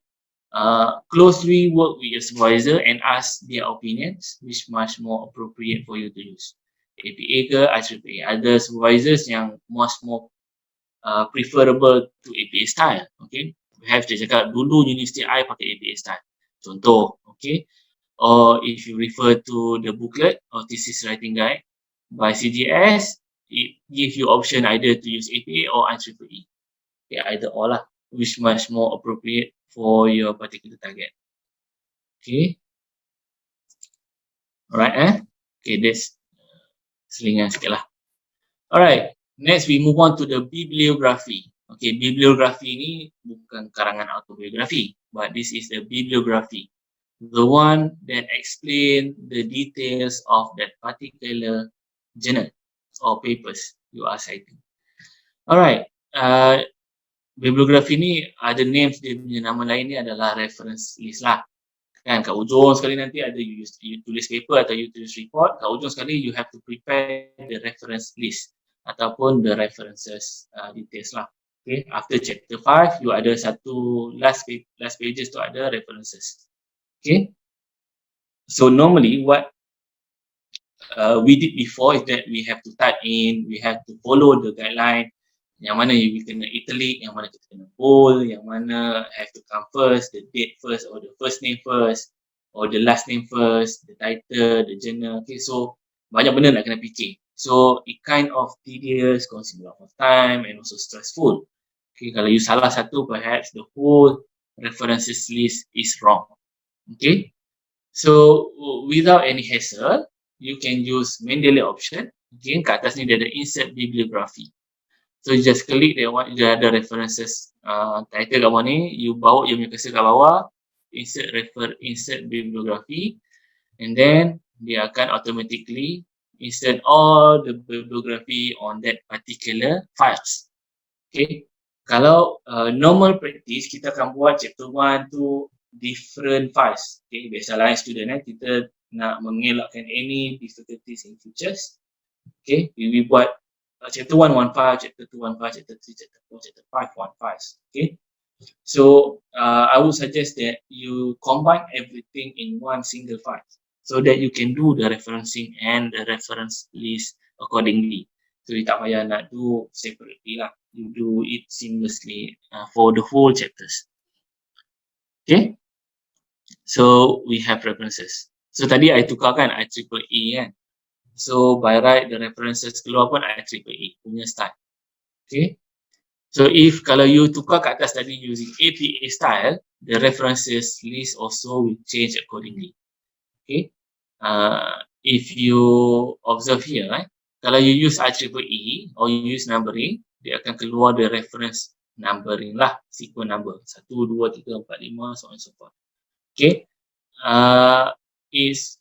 closely work with your supervisor and ask their opinions, which much more appropriate for you to use. APA ke IEEE. Ada supervisors yang much more preferable to APA style. Okay, perhaps dia cakap dulu universiti I pakai APA style. Contoh, okay. Or if you refer to the booklet or thesis writing guide by CGS, it gives you option either to use APA or IEEE. Okay, either or lah, which much more appropriate for your particular target. Okay. Alright, okay, that's selingan sikit lah. Alright, next we move on to the bibliography. Okay, bibliography ni bukan karangan autobiografi, but this is the bibliography, the one that explain the details of that particular journal or papers you are citing. Alright, bibliografi ni ada names, dia punya nama lain ni adalah reference list lah. Kan kat ujung sekali nanti ada you tulis paper atau you tulis report, kat ujung sekali you have to prepare the reference list ataupun the references details lah. Okay, after chapter 5 you ada satu last pages tu ada references. Okay, so normally what we did before is that we have to type in, we have to follow the guideline, yang mana we kena italic, yang mana kita kena bold, yang mana have to come first, the date first or the first name first or the last name first, the title, the journal. Okay, so banyak benda nak kena fikir. So it kind of tedious, consuming a lot of time and also stressful. Okay, kalau you salah satu, perhaps the whole references list is wrong. Okay, so without any hassle, you can use Mendeley option. Again, kat atas ni dia ada insert bibliography. So you just click dia ada references title kat bawah ni, you bawa you punya cursor kat bawah, insert bibliography, and then dia akan automatically insert all the bibliography on that particular files. Okay, kalau normal practice kita akan buat chapter 1 tu different files. Okay, biasalah student kita nak mengelakkan any difficulties in futures. Okay, we buat chapter 1 one file, chapter 2 one file, chapter 3, chapter 4, chapter 5 one files. Okay, so I would suggest that you combine everything in one single file so that you can do the referencing and the reference list accordingly. So you tak payah nak do separately lah. You do it seamlessly for the whole chapters. Okay, so we have references. So tadi I tukarkan IEEE kan. So by right the references keluar pun IEEE punya style. Okay, so if kalau you tukar kat atas tadi using APA style, the references list also will change accordingly. Okay, if you observe here, kalau you use IEEE or you use numbering, dia akan keluar the reference numbering lah, sequence number 1, 2, 3, 4, 5, so on and so forth. Okay, is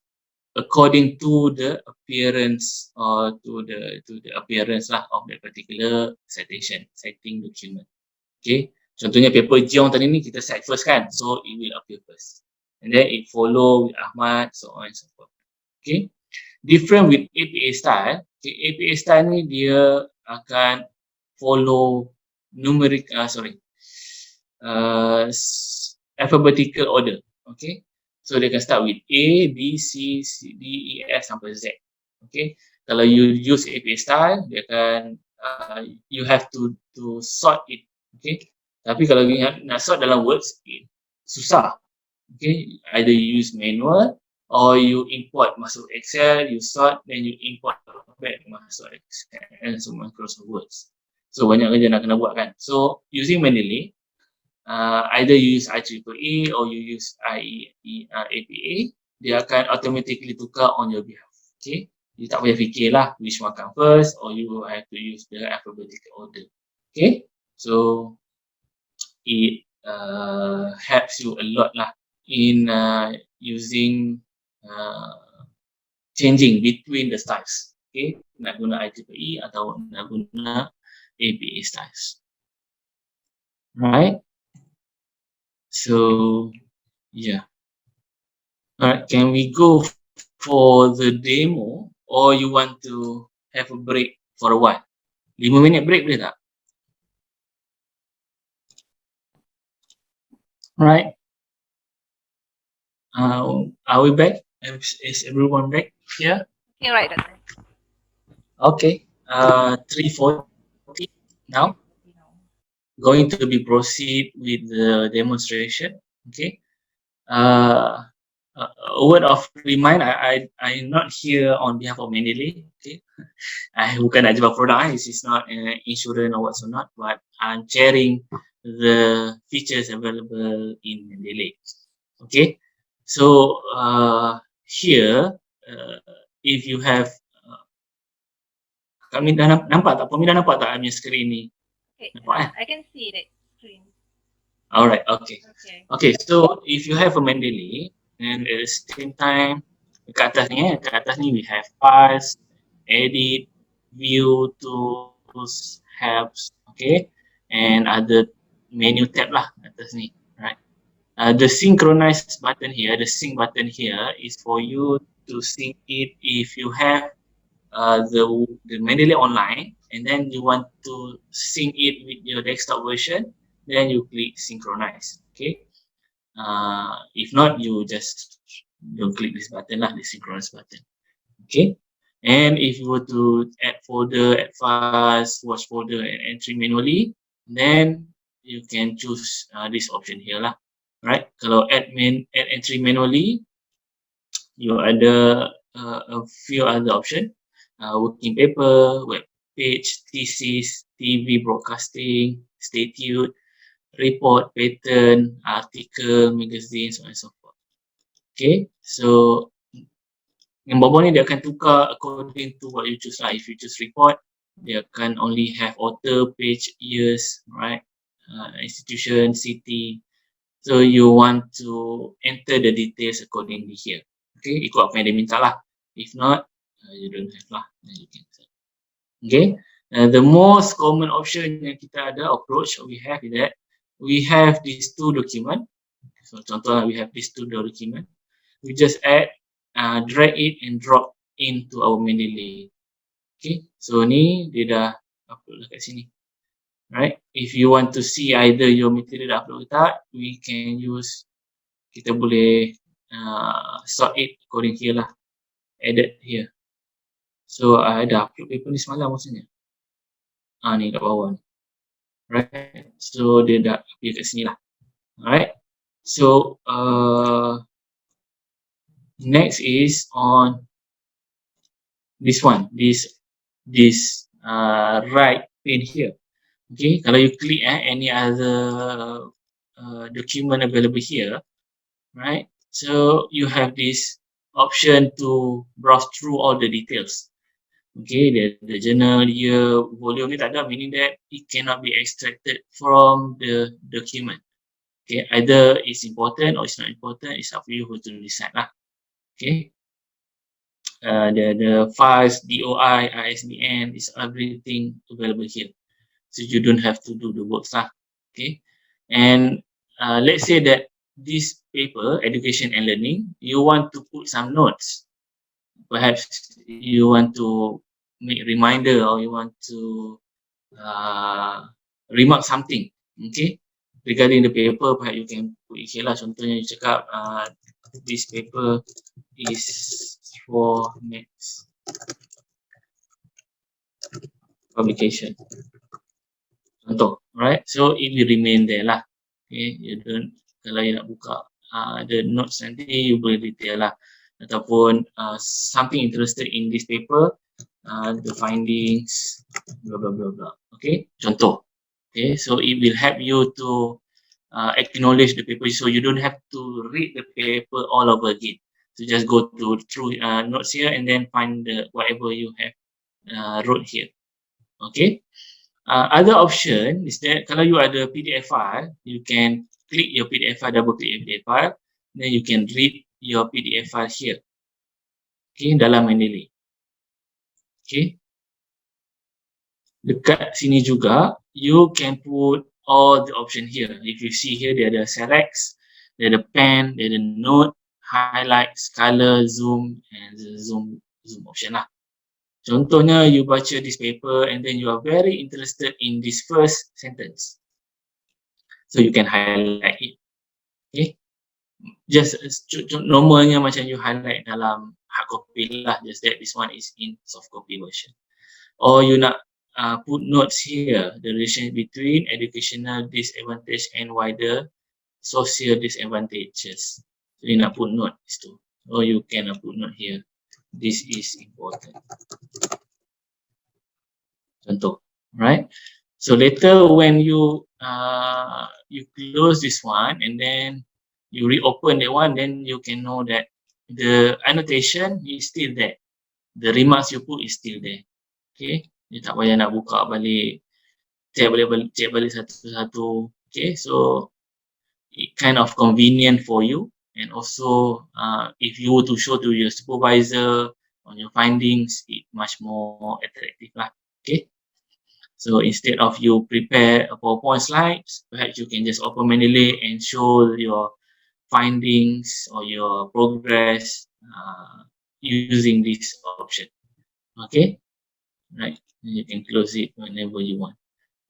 according to the appearance or to the appearance lah of that particular citing document. Okay, contohnya paper Jiong tadi ni kita set first kan, so it will appear first, and then it follow with Ahmad, so on and so forth. Okay, different with APA style. Okay, APA style ni dia akan follow numeric alphabetical order. Okay, so they can start with A, B, C, D, E, F sampai Z. Okay, kalau you use APA style, dia akan you have to sort it. Okay, tapi kalau you nak sort dalam words, susah. Okay, either you use manual or you import masuk Excel, you sort, then you import back masuk Excel and so Microsoft Words. So banyak kerja nak kena buat kan. So using Mendeley, either you use IEEE or you use APA, dia akan automatically tukar on your behalf. Okay, you tak payah fikir lah which one come first, or you have to use the alphabetical order. Okay, so it helps you a lot lah in using changing between the styles. Okay, nak guna IEEE atau nak guna APA styles. Right? So yeah. Alright, can we go for the demo, or you want to have a break for a while? 5 minit break boleh tak? Alright. Are we back? Is everyone back here? Okay, right, Doctor. Okay. 3:40 now. Going to be proceed with the demonstration. Okay. A word of remind, I'm not here on behalf of Mendeley. Okay. I bukan nak jual produk. This is not insurance or what's not, but I'm sharing the features available in Mendeley. Okay. So here, if you have kami dah nampak tak? Kami dah nampak tak kami screen ni? Okay, Nampak, I can see that screen. Alright, okay. Okay. Okay, so if you have a Mendeley, and at the same time, kat atas ni we have files, edit, view, tools, helps, okay, and other menu tab lah atas ni, right? The synchronize button here, the sync button here is for you to sync it if you have the Mendeley online, and then you want to sync it with your desktop version, then you click synchronize. Okay. If not, you just don't click this button lah, the synchronize button. Okay. And if you were to add folder, add files, watch folder, and entry manually, then you can choose this option here lah. Right. Kalau add entry manually, you ada a few other options. Working paper, web page, thesis, TV broadcasting, statute, report, patent, article, magazine, so on and so forth. Okay, so yang bawah ni dia akan tukar according to what you choose lah. If you choose report, dia akan only have author, page, years, right? Institution, city. So you want to enter the details accordingly here. Okay, ikut apa yang dia minta lah. If not, you don't have lah. Then you can set. Okay, the most common option yang kita ada approach we have is that we have these two document. So contohnya we have these two document. We just add, drag it and drop into our Mendeley. Okay, so ni dia dah upload kat sini. Right, if you want to see either your material dah upload ke tak, we can use, kita boleh sort it according here lah, edit here. So I dah upload paper ni semalam maksudnya. Ni kat bawah ni. Right, so dia dah appear kat sini lah. Alright, so next is on this one, this right pane here. Okay, kalau you click any other document available here, right? So you have this option to browse through all the details. Okay, the journal, year, volume ni tak ada, meaning that it cannot be extracted from the document. Okay, either it's important or it's not important, it's up to you who to decide lah. Okay, the files, DOI, ISBN is everything available here. So you don't have to do the works lah. Okay, and let's say that this paper, education and learning, you want to put some notes. Perhaps you want to make reminder or you want to remark something, okay, regarding the paper. Perhaps you can put it here lah. Contohnya you cakap this paper is for next publication. Contoh, right? So it will remain there lah. Okay, you don't, kalau you nak buka the notes nanti, you boleh detail lah. Ataupun something interested in this paper, the findings, blah blah blah blah. Okay, contoh. Okay, so it will help you to acknowledge the paper, so you don't have to read the paper all over again. So just go through notes here and then find whatever you have wrote here. Okay. Other option is that kalau you ada PDF file, you can click your PDF file, double click your PDF file, then you can read your PDF file here. Okay, dalam Mendeley. Okay. Dekat sini juga, you can put all the option here. If you see here, dia ada select, dia ada pen, dia ada note, highlight, color, zoom, and the zoom option lah. Contohnya, you baca this paper and then you are very interested in this first sentence. So you can highlight it. Okay. Just normalnya macam you highlight dalam hard copy lah, just that this one is in soft copy version. Or you nak put notes here, the relation between educational disadvantage and wider social disadvantages. So you nak put note tu. Or you can put note here. This is important. Contoh, right? So later when you close this one and then you reopen that one, then you can know that the annotation is still there. The remarks you put is still there. Okay, you tak payah nak buka balik, check balik satu-satu. Okay, so it kind of convenient for you, and also if you were to show to your supervisor on your findings, it much more attractive lah. Okay. So instead of you prepare a PowerPoint slides, perhaps you can just open Mendeley and show your findings or your progress using this option. Okay, right? You can close it whenever you want.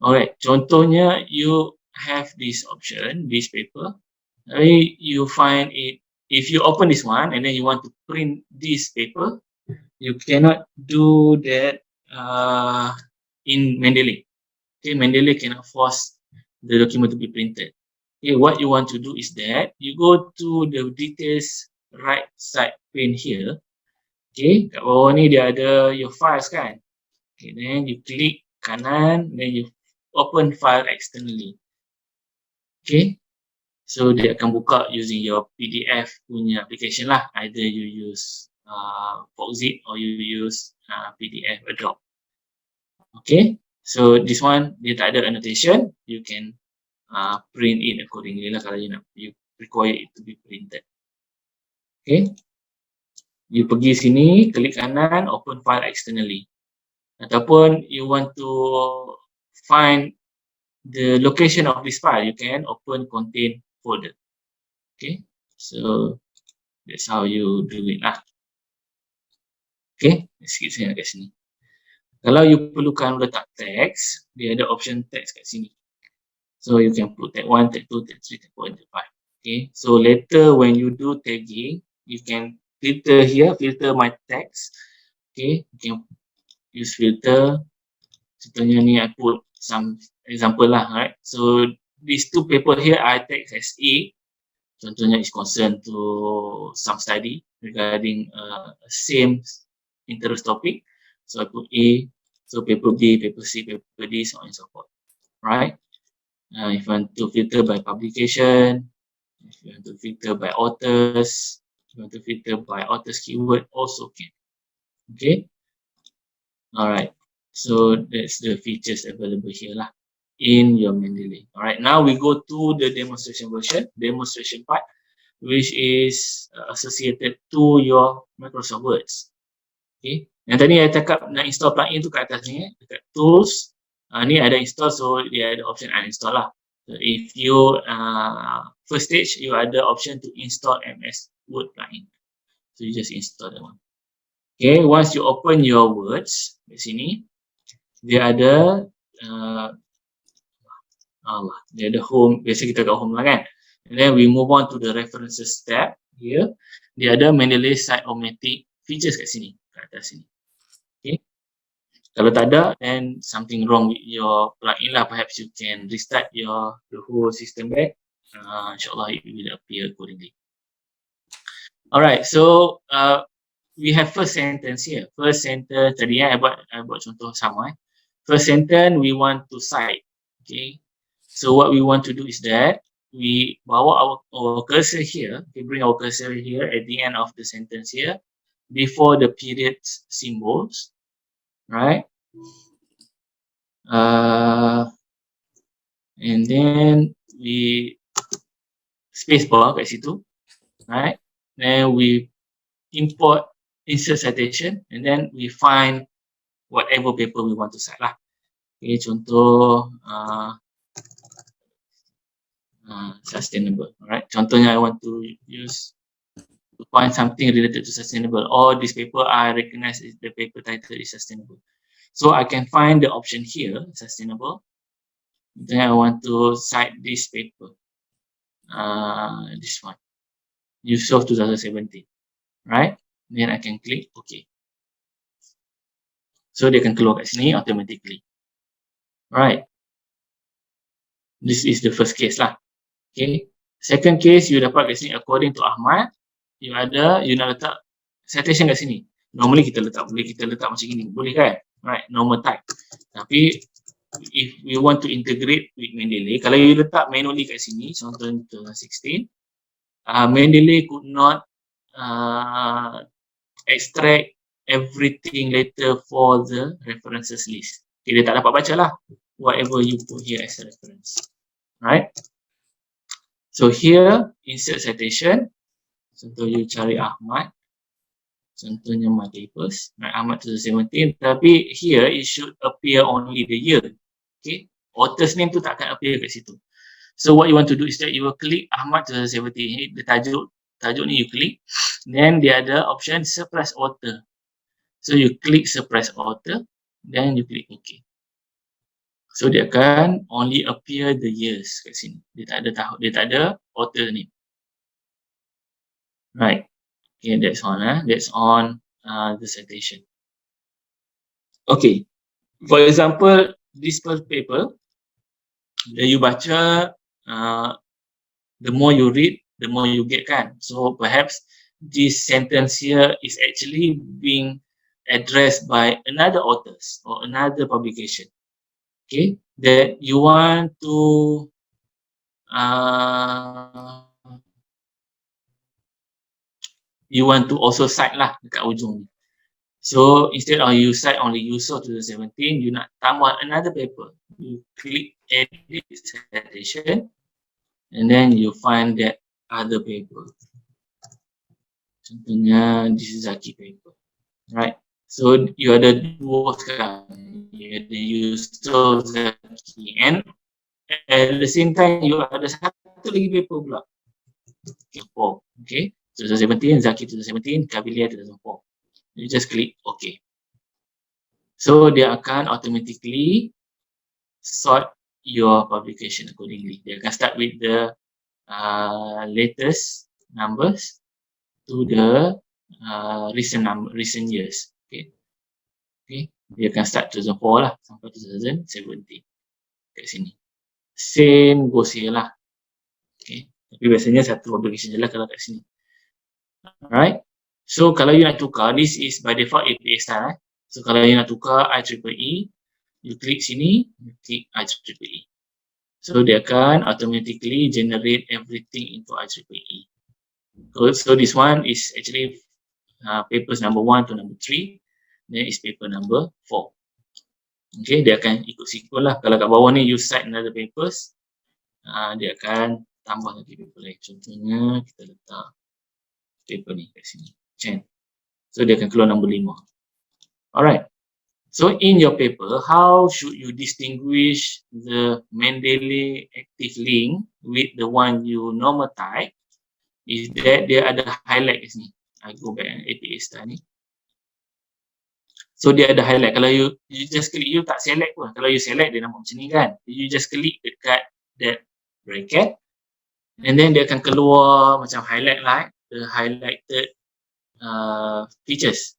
Alright, contohnya you have this option, this paper. You find it, if you open this one and then you want to print this paper, you cannot do that in Mendeley. Okay, Mendeley cannot force the document to be printed. Okay, what you want to do is that you go to the details right side pane here. Okay, kat bawah ni dia ada your files kan. Okay, then you click kanan, then you open file externally. Okay, so dia akan buka using your PDF punya application lah. Either you use Foxit or you use PDF Adobe. Okay, so this one dia tak ada annotation. You can print it accordingly lah kalau you require it to be printed. Okay, you pergi sini, klik kanan, open file externally. Ataupun you want to find the location of this file, you can open contain folder. Okay, so that's how you do it lah. Okay, sikit saya kat sini. Kalau you perlukan letak teks, dia ada option teks kat sini. So you can put tag 1, tag 2, tag 3, tag 4, tag 5. Okay, so later when you do tagging, you can filter here, filter my text. Okay, you can use filter. Contohnya ni I put some example lah, right? So these two paper here I tag as A. Contohnya is concerned to some study regarding same interest topic. So I put A. So paper B, paper C, paper D, so on and so forth. Right? If you want to filter by publication, if you want to filter by authors, if you want to filter by authors keyword, also can. Okay? Alright. So that's the features available here lah in your Mendeley. Alright, now we go to the demonstration part, which is associated to your Microsoft Words. Okay, yang tadi saya cakap nak install plugin tu kat atas ni, dekat tools, ni ada install, so dia ada option uninstall lah. So if you first stage, you ada option to install MS Word plugin. So you just install that one. Okay, once you open your Words di sini, dia ada dia ada home, biasa kita kat home lah kan. And then we move on to the references tab here. Dia ada Mendeley Site-O-Matic features kat sini, kat atas sini. Okay, kalau tak ada, then something wrong with your plugin lah. Perhaps you can restart the whole system back. InsyaAllah it will appear accordingly. Alright, so we have first sentence here. First sentence tadi I buat contoh sama. First sentence we want to cite. Okay, so what we want to do is that we bawa our cursor here. We bring our cursor here at the end of the sentence here, before the period symbols, right? And then we spacebar kat situ, right? Then we import insert citation, and then we find whatever paper we want to cite lah. Okay, contoh sustainable. Alright, contohnya I want to find something related to sustainable. Or this paper I recognize the paper title is sustainable. So I can find the option here, sustainable. Then I want to cite this paper. This one. Yusof 2017. Right? Then I can click OK. So dia akan keluar kat sini automatically. Right? This is the first case lah. Okay. Second case, you dapat kat sini according to Ahmad, you nak letak citation kat sini. Normally kita letak macam ini, boleh kan? Right, normal type. Tapi if we want to integrate with Mendeley, kalau you letak manually kat sini, contoh 2016, Mendeley could not extract everything later for the references list. Okay, dia tak dapat baca lah whatever you put here as a reference. Right? So here, insert citation. Contoh you cari Ahmad. Contohnya my papers. Right, Ahmad 2017. Tapi here, it should appear only the year. Okay. Author's name tu tak akan appear kat situ. So what you want to do is that you will click Ahmad 2017. The tajuk ni you click. Then dia ada option suppress author. So you click suppress author. Then you click OK. So dia akan only appear the years kat sini. Dia tak ada tahun, dia tak ada author ni. Right. Okay, that's on. That's on the citation. Okay. For example, this paper, you baca, the more you read, the more you get kan. So perhaps this sentence here is actually being addressed by another authors or another publication. Okay, that uh, you want to also cite lah dekat ujung ni. So instead of you cite only user 2017, you nak tambah another paper. You click edit citation and then you find that other paper. Contohnya this is Zaki paper, right? So you ada dua sekarang, you ada user Zaki and at the same time you ada satu lagi paper pula. Okay, 2017, Zaki 2017, Kabilia 2004. You just click OK. So dia akan automatically sort your publication accordingly. Dia akan start with the latest numbers to the recent years. Okay. Dia akan start 2004 lah sampai 2017 kat sini. Same goes here lah. Okay. Tapi biasanya satu publication je lah kalau kat sini. Alright. So kalau you nak tukar, this is by default APA style. So kalau you nak tukar IEEE, you klik sini, you klik IEEE. So dia akan automatically generate everything into IEEE. So this one is actually papers number 1 to number 3. Then is paper number 4. Okay, dia akan ikut sequence lah. Kalau kat bawah ni you cite another papers, dia akan tambah lagi paper lain. Contohnya kita letak paper ni kat sini. So dia akan keluar nombor 5. Alright. So in your paper, how should you distinguish the Mendeley active link with the one you normal type? Is that dia ada highlight kat sini. I go back APA style ni. So dia ada highlight. Kalau you just click, you tak select pun. Kalau you select, dia nampak macam ni kan. You just click dekat that bracket and then dia akan keluar macam highlight like the highlighted features.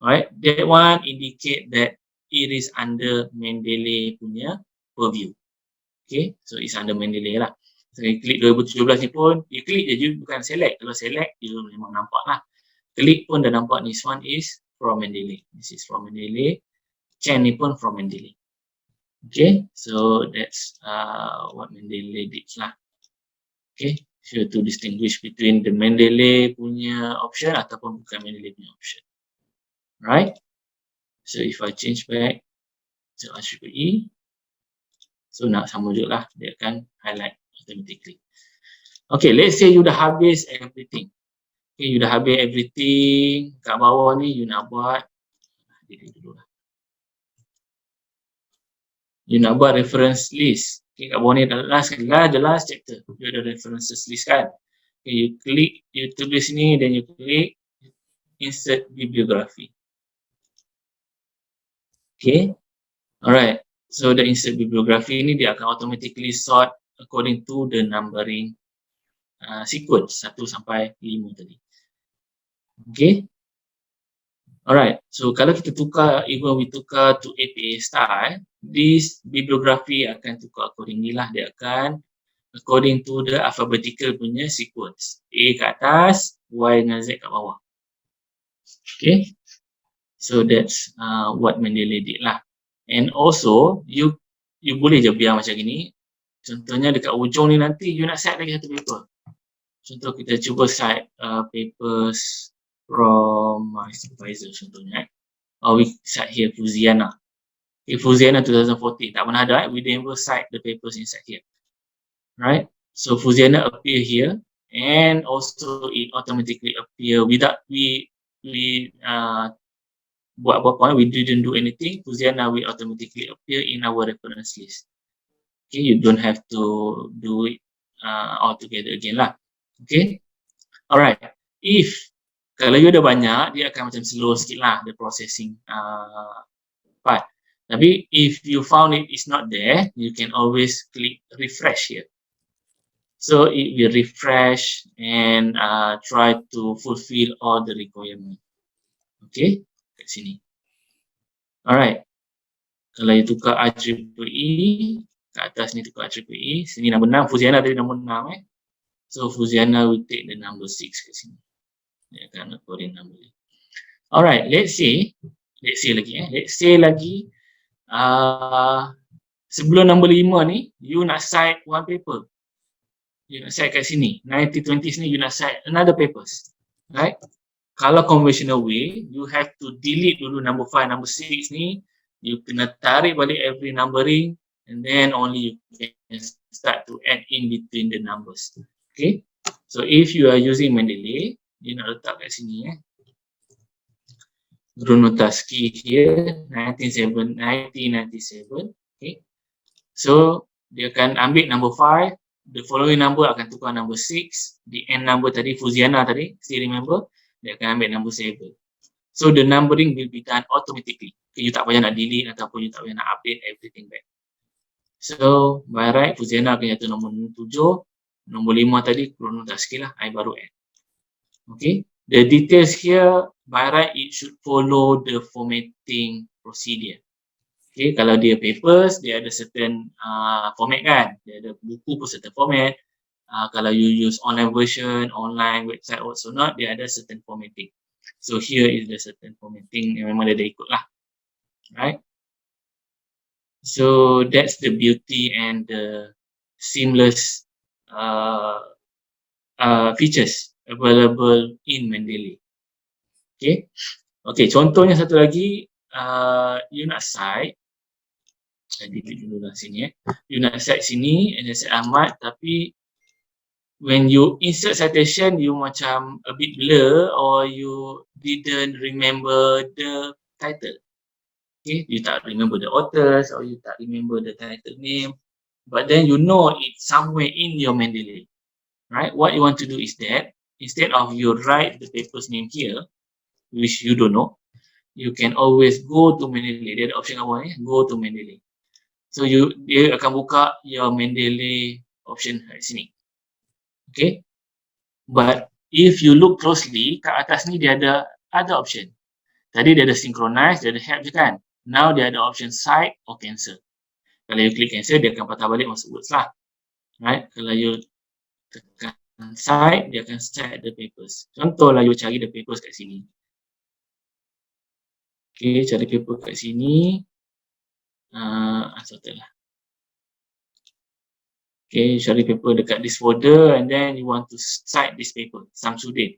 Alright, that one indicate that it is under Mendeley punya purview. Okay, so it's under Mendeley lah. So you klik 2017 ni pun, you klik je, you bukan select. Kalau select, you memang nampak lah. Klik pun dah nampak this one is from Mendeley. This is from Mendeley. Chain ni pun from Mendeley. Okay, so that's what Mendeley did lah. Okay, so to distinguish between the Mendeley punya option ataupun bukan Mendeley punya option. Right? So if I change back to IEEE, so nak sama juga lah, dia akan highlight automatically. Okay, let's say you dah habis everything. Okay, you dah habis everything. Kat bawah ni you nak buat, you nak buat reference list. Okay, kat bawah ni the last chapter, you ada references list kan. Okay, you klik, you tulis ni, then you klik insert bibliography. Okay, alright. So the insert bibliography ni dia akan automatically sort according to the numbering sequence 1 sampai 5 tadi. Okay, alright. So kalau kita tukar, even we tukar to APA style, this bibliography akan tukar accordingly lah. Dia akan according to the alphabetical punya sequence. A kat atas, Y dengan Z kat bawah. Okay, so that's what Mendeley did lah. And also, you boleh je biar macam gini. Contohnya dekat ujung ni nanti, you nak cite lagi satu paper. Contoh kita cuba cite papers from my supervisor contohnya. Or we cite here Fuziana. Okay, Fuziana 2014. Tak pernah ada, we never cite the papers inside here. Right? So Fuziana appear here and also it automatically appear without we buat apa-apa, we didn't do anything. Fuziana will automatically appear in our reference list. Okay, you don't have to do it all together again lah. Okay, alright. If kalau you ada banyak, dia akan macam slow sikit lah the processing part. Tapi if you found it is not there, you can always click refresh here. So it will refresh and try to fulfill all the requirement. Okay, kat sini. Alright. Kalau you tukar IEEE, kat atas ni tukar IEEE, sini nombor 6, Fuziana tadi nombor 6 So Fuziana will take the number 6 kat sini. Dia akan according number ni. Alright, let's say lagi Sebelum nombor 5 ni, you nak cite one paper. You nak cite kat sini. 1920s ni, you nak cite another papers. Right? Kalau conventional way, you have to delete dulu number 5, number 6 ni. You kena tarik balik every numbering, and then only you can start to add in between the numbers. Okay? So if you are using Mendeley, you nak letak kat sini Grunotaski here, 1997. Okay. So dia akan ambil number 5, the following number akan tukar number 6, the end number tadi, Fusiana tadi, still remember, dia akan ambil number 7. So the numbering will be done automatically. Okay, you tak payah nak delete ataupun you tak payah nak update everything back. So by right, Fusiana akan jatuh nombor 7, nombor 5 tadi, Grunotaski lah, I baru add. Okay, the details here, by right, it should follow the formatting procedure. Okay, kalau dia papers, dia ada certain format kan. Dia ada buku pun certain format. Kalau you use online version, online website also not, dia ada certain formatting. So here is the certain formatting yang memang dia dah ikut lah. Right? So that's the beauty and the seamless features available in Mendeley. Okay. Okay, contohnya satu lagi, you nak cite, delete dulu lah sini you nak cite sini, and then cite Ahmad, tapi when you insert citation, you macam a bit blur or you didn't remember the title. Okay, you tak remember the authors or you tak remember the title name, but then you know it's somewhere in your Mendeley. Right? What you want to do is that instead of you write the paper's name here, which you don't know, you can always go to Mendeley. Dia ada option apa ni? Go to Mendeley. So dia akan buka your Mendeley option kat sini. Okay. But if you look closely, kat atas ni dia ada other option. Tadi dia ada synchronize, dia ada help je kan. Now dia ada option cite or cancel. Kalau you klik cancel, dia akan patah balik masuk words lah. Right? Kalau you tekan cite, dia akan cite the papers. Contohlah you cari the papers kat sini. Okay, cari paper kat sini. Unsorted lah. Okay, cari paper dekat this folder and then you want to cite this paper, Samsudin.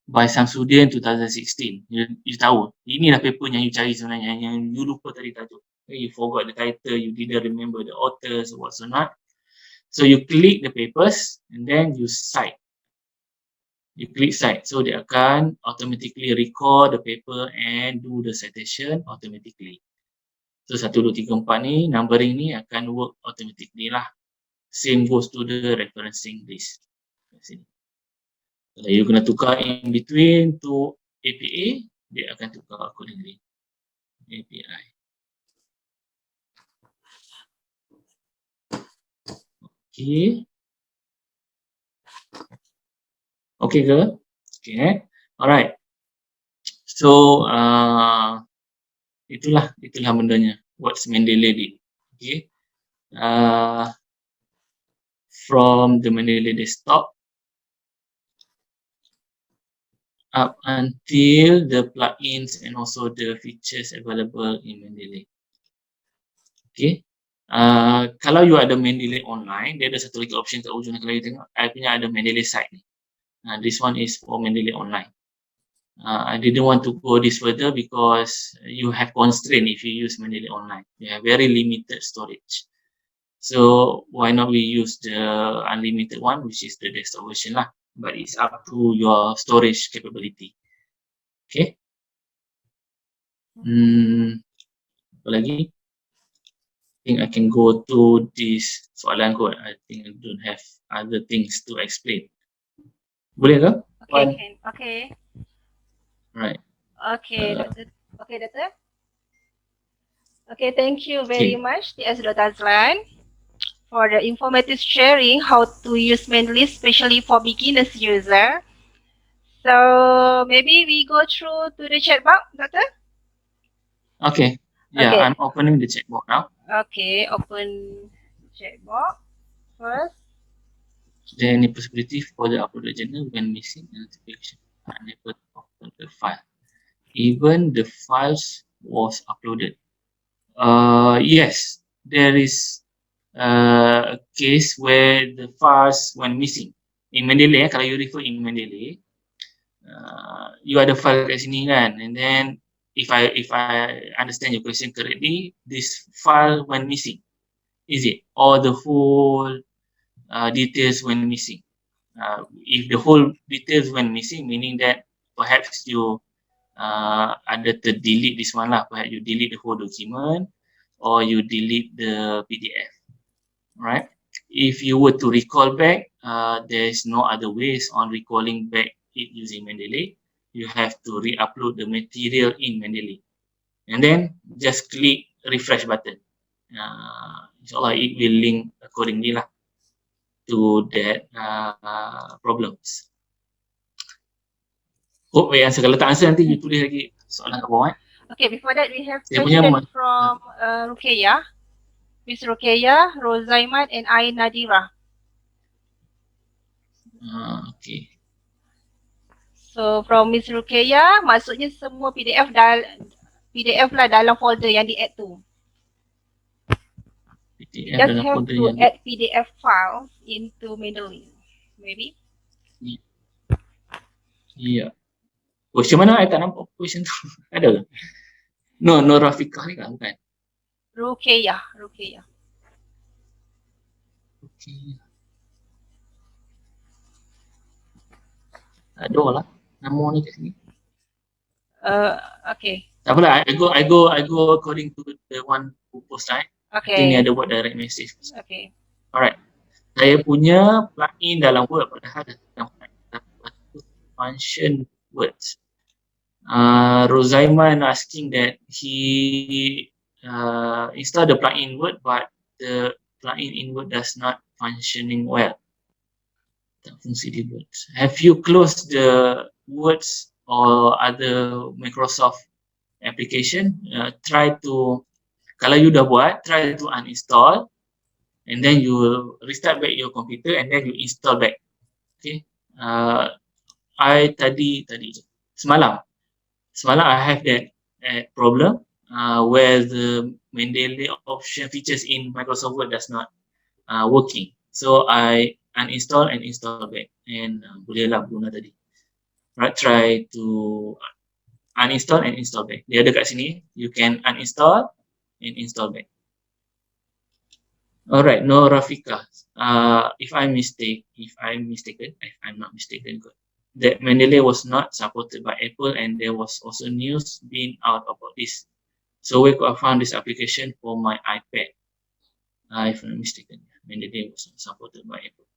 By Samsudin 2016. You tahu, inilah paper yang you cari sebenarnya, yang you lupa tadi tajuk. Okay, you forgot the title, you didn't remember the authors or whatsoever. So you click the papers and then you cite. You click cite. So dia akan automatically record the paper and do the citation automatically. So 1, 2, 3, 4 ni, numbering ni akan work automatically lah. Same goes to the referencing list. Kalau you kena tukar in between to APA, dia akan tukar accordingly. API. Okay. Okay ke? Okay. Alright. So, itulah bendanya. What's Mendeley did. Okay. From the Mendeley desktop up until the plugins and also the features available in Mendeley. Okay. Kalau you ada Mendeley online, dia ada satu lagi option kat ujung. Kalau you tengok, I punya ada Mendeley site ni. This one is for Mendeley online. I didn't want to go this further because you have constraint if you use Mendeley online. You have very limited storage. So why not we use the unlimited one, which is the desktop version lah. But it's up to your storage capability. Okay. Apa lagi? I think I can go to this soalan kot. I think I don't have other things to explain. Boleh ke? Okay, okay. Right. Okay, Doctor. Okay, Doctor. Okay, thank you very much, TS Dr. Azlan, for the informative sharing how to use Mendeley, especially for beginners user. So maybe we go through to the chat box, Doctor. Okay. Yeah, okay. I'm opening the chat box now. Okay, open chat box first. Is there any possibility for the uploaded journal when missing notification? Unable to open the file. Even the files was uploaded. Yes, there is a case where the files went missing. In Mendeley, kalau you refer in Mendeley, you ada file kat sini kan, and then if I understand your question correctly, this file went missing, is it? Or the whole details went missing? If the whole details went missing, meaning that perhaps you ada delete this one lah, perhaps you delete the whole document, or you delete the PDF, right? If you were to recall back, there is no other ways on recalling back it using Mendeley. You have to re-upload the material in Mendeley, and then just click refresh button. Inshallah, it will link accordingly lah to that problems. Hope I answer. Kalau tak answer, nanti you tulis lagi soalan kat bawah. Okay, before that we have Saya question punya from Ruqayyah, Miss Ruqayyah, Rozaiman and I Nadira. Okay. So from Miss Ruqayyah, maksudnya semua PDF lah dalam folder yang di add tu. You just have to add PDF files into Mendeley, maybe. Yeah. Question mana? I tak nampak question tu. Ada ke? No, Rafiqah ni kan, bukan? Ruqayyah. Okay. Ada lah nama ni kat sini. Okay. Tak apalah, I go according to the one who post, right? Okay. Ini ada buat direct message. Okay. Alright. Saya punya plugin dalam Word padahal dalam function words. Rozaiman asking that he installed the plugin Word, but the plugin in Word does not functioning well. Tak fungsi di Words. Have you closed the Words or other Microsoft application? Try to, kalau you dah buat, try to uninstall, and then you restart back your computer, and then you install back. Okay. I semalam I have that problem where the Mendeley option features in Microsoft Word does not working. So I uninstall and install back, and boleh lah guna tadi. Right, try to uninstall and install back. Dia ada kat sini. You can uninstall and install back. Alright, no Rafika. If I'm not mistaken, that Mendeley was not supported by Apple, and there was also news being out about this. So where could I find this application for my iPad? If I'm not mistaken, Mendeley was not supported by Apple.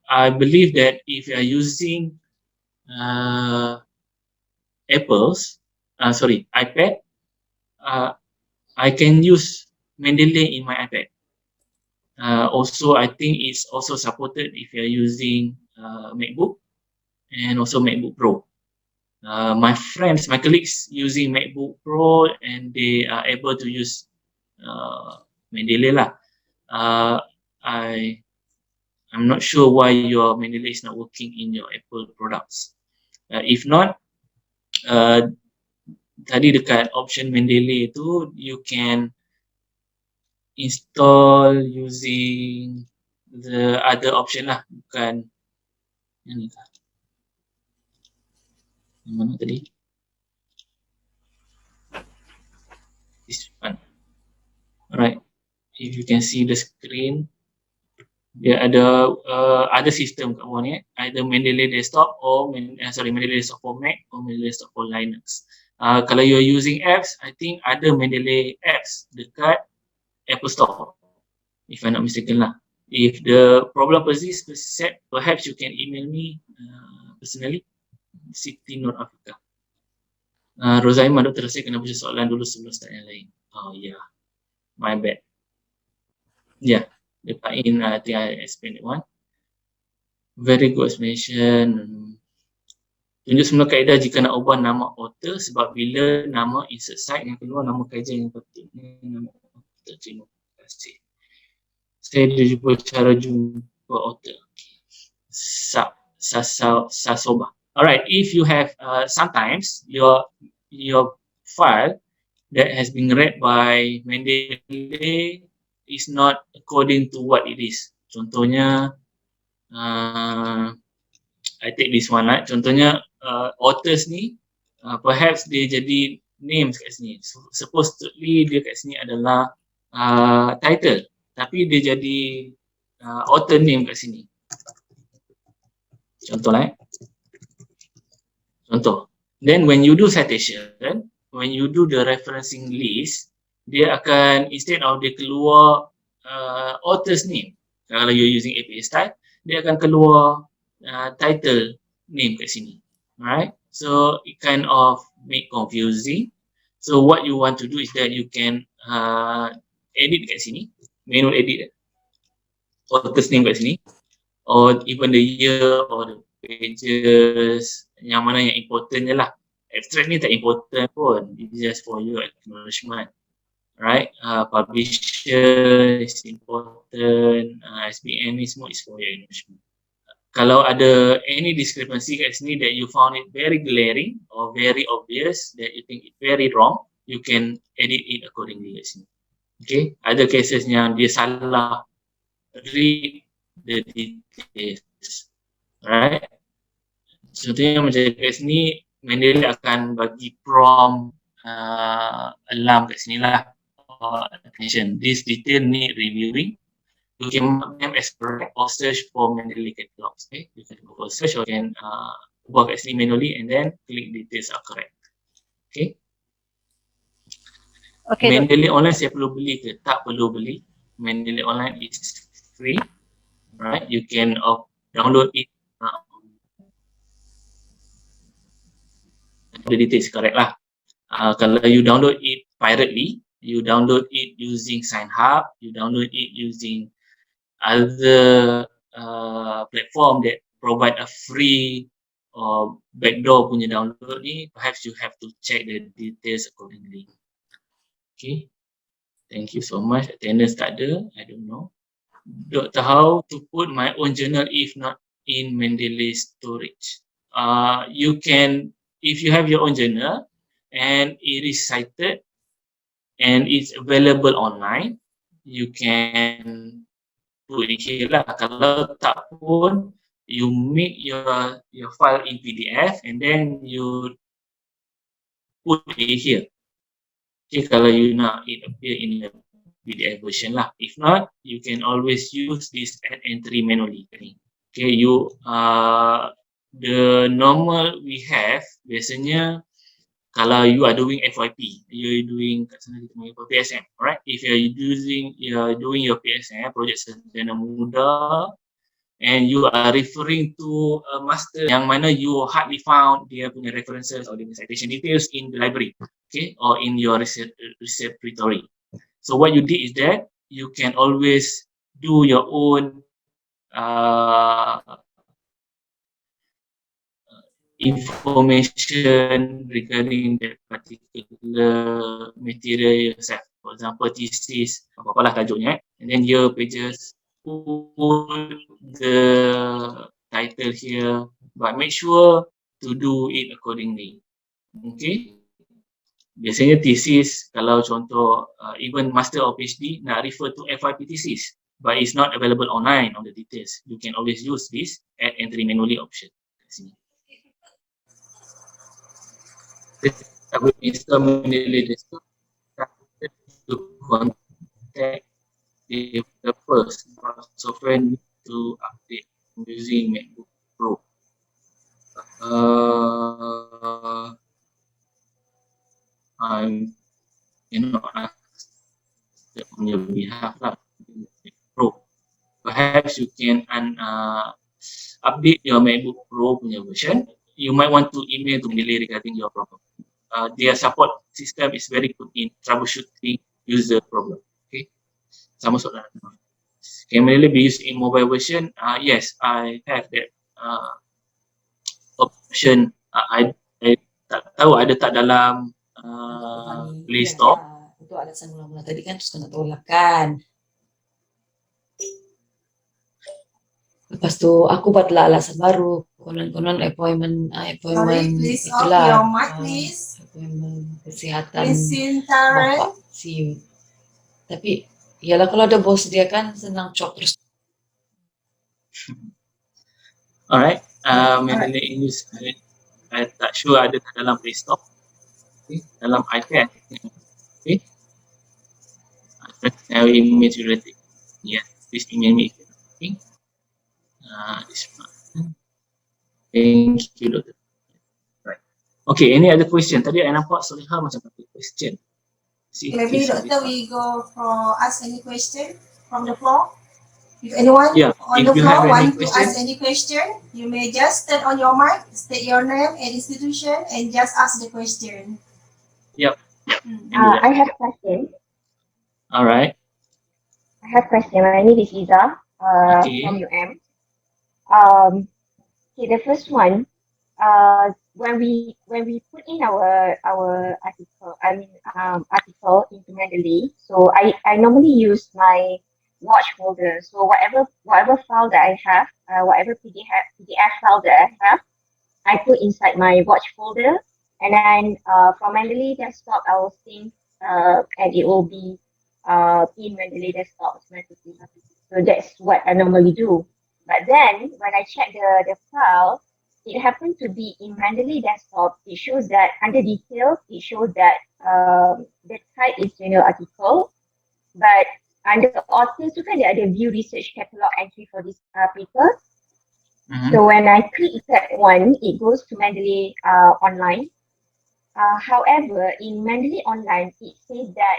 I believe that if you are using iPad, I can use Mendeley in my iPad. Also, I think it's also supported if you're using MacBook and also MacBook Pro. My colleagues using MacBook Pro, and they are able to use Mendeley lah. I'm not sure why your Mendeley is not working in your Apple products. If not, tadi dekat option Mendeley tu, you can install using the other option lah, bukan yang ni. Yang mana tadi? This one. Alright, if you can see the screen, dia ada other system kat bawah ni, either Mendeley desktop or Mendeley desktop for Mac or Mendeley desktop for Linux. Kalau you're using apps, I think ada Mendeley apps dekat Apple Store, if I'm not mistaken lah. If the problem persists, perhaps you can email me personally, Siti Nur Afrika. Rozaiman, Dr. Rasif kena baca soalan dulu sebelum start yang lain. Oh yeah, my bad. Yeah, the plugin, I think I explained that one. Very good explanation. Tunjuk semula kaedah jika nak ubah nama author, sebab bila nama insert site yang keluar nama kajian yang patutnya nama author. Terima kasih. Saya dah jumpa cara jumpa author. Sasoba. Alright, if you have sometimes your file that has been read by Mendeley is not according to what it is. Contohnya, I take this one, right? Contohnya, authors ni, perhaps dia jadi names kat sini. So, supposedly dia kat sini adalah title, tapi dia jadi author name kat sini. Contoh lah. Contoh. Then when you do citation, when you do the referencing list, dia akan, instead of dia keluar author's name, kalau you're using APA style, dia akan keluar title name kat sini. Alright, so it kind of make confusing. So what you want to do is that you can edit kat sini, manual edit author's name kat sini, or even the year or the pages, yang mana yang important je lah. Abstract ni tak important pun, it's just for your acknowledgement. Right, publisher is important, SBN ni semua is for your acknowledgement. Kalau ada any discrepancy kat sini that you found it very glaring or very obvious, that you think it very wrong, you can edit it accordingly kat sini. Okay, ada cases yang dia salah read the details, right? Contohnya macam kat sini, Mendeley akan bagi prompt alarm kat sini lah. Attention, this detail need reviewing. You can mark them as correct or search for Mendeley catalogs. Okay, you can go for search or you can ubah kat sini manually and then click details are correct. Okay. Okay. Mendeley online saya perlu beli ke? Tak perlu beli. Mendeley online is free. Right, you can download it. The details correct lah. Kalau you download it privately, you download it using SignHub, you download it using other platform that provide a free backdoor punya download ni, perhaps you have to check the details accordingly. Okay, thank you so much. Attendance tak ada, I don't know. Dr. How to put my own journal if not in Mendeley storage? You can, if you have your own journal and it is cited and it's available online, you can put it here lah. Kalau tak pun, you make your file in PDF and then you put it here. Okay, kalau you nak it appear in the PDF version lah. If not, you can always use this add entry manually. Okay, you the normal we have biasanya kalau you are doing FYP, you're doing kat sana kita panggil PSM, alright? If you're doing your PSM, projek sarjana muda, and you are referring to a master yang mana you hardly found dia punya references or the citation details in the library, okay, or in your repository. So what you did is that you can always do your own information regarding that particular material yourself. For example, thesis, apa-apalah tajuknya, and then your pages, put the title here, but make sure to do it accordingly. Okay. Biasanya thesis, kalau contoh even master or PhD nak refer to FYP thesis, but it's not available online on the details, you can always use this add entry manually option. Sini. I will install Mendeley desktop to contact the first software need to update using MacBook Pro. I'm on your behalf lah. Pro. Perhaps you can update your MacBook Pro punya version. You might want to email to Mendeley regarding your problem. Their support system is very good in troubleshooting user problem. Okay, sama soalan. Can Mendeley be used in mobile version? Yes, I have that option. I tak tahu ada tak dalam Play Store. Ya, itu alasan mula-mula tadi kan terus kena tolak kan. Lepas tu aku buatlah alasan baru, konon-konon appointment itulah appointment kesihatan bapak si. Tapi Iyalah kalau ada bos sediakan senang cok terus. Alright, Mendeley English saya tak sure ada kat dalam Play Store. Okay. Dalam iPad. Okay. Now image related. Yeah, please email me. Okay. This one. Thank you, Doctor. Right. Okay, any other question? Tadi I nampak Soleha macam ada question. Maybe Doctor, we go for ask any question from the floor. If anyone on the floor want to ask any question, you may just turn on your mic, state your name and institution, and just ask the question. Yep. I have a question. All right. I have a question. My name is Iza from UM. Okay, the first one, when we put in our article into Mendeley, so I normally use my watch folder. So whatever file that I have, whatever PDF file that I have, I put inside my watch folder, and then from Mendeley desktop I will sync, and it will be in Mendeley desktop automatically. So that's what I normally do. But then when I check the file, it happened to be in Mendeley desktop. It shows that under details, it shows that the type is journal article, but under authors tu kan dia ada view research catalog entry for this paper. So when I click that one, it goes to Mendeley online. However, in Mendeley online, it says that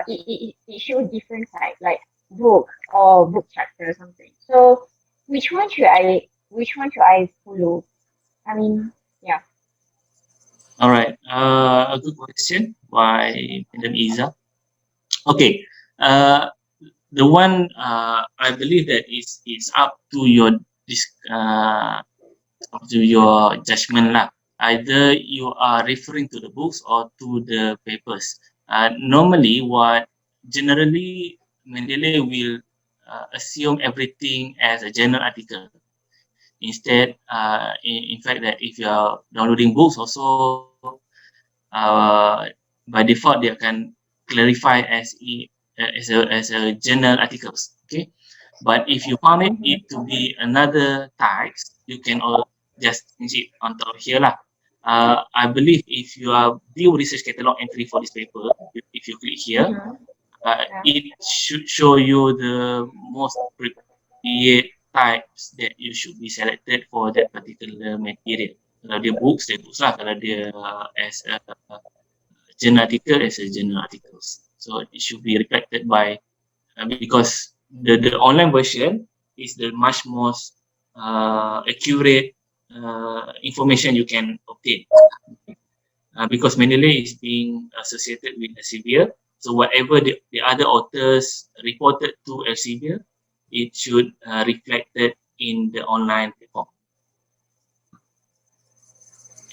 it shows different type, like book or book chapter or something. So which one should I follow? I mean, yeah. All right. A good question by Madam Iza. Okay. The one I believe that it's up to your judgment lah. Either you are referring to the books or to the papers. Normally, generally Mendeley will assume everything as a journal article. Instead, in fact, that if you are downloading books, also by default they can clarify as a journal articles. Okay, but if you found it to be another type, you can just change it on top here lah. I believe if you are view research catalog entry for this paper, if you click here, it should show you the most appropriate types that you should be selected for that particular material. Kalau dia books lah. Kalau dia as a journal article, as a journal articles. So it should be reflected by because the online version is the much most accurate information you can obtain. Because Mendeley is being associated with Elsevier, so whatever the other authors reported to Elsevier, it should reflected in the online platform.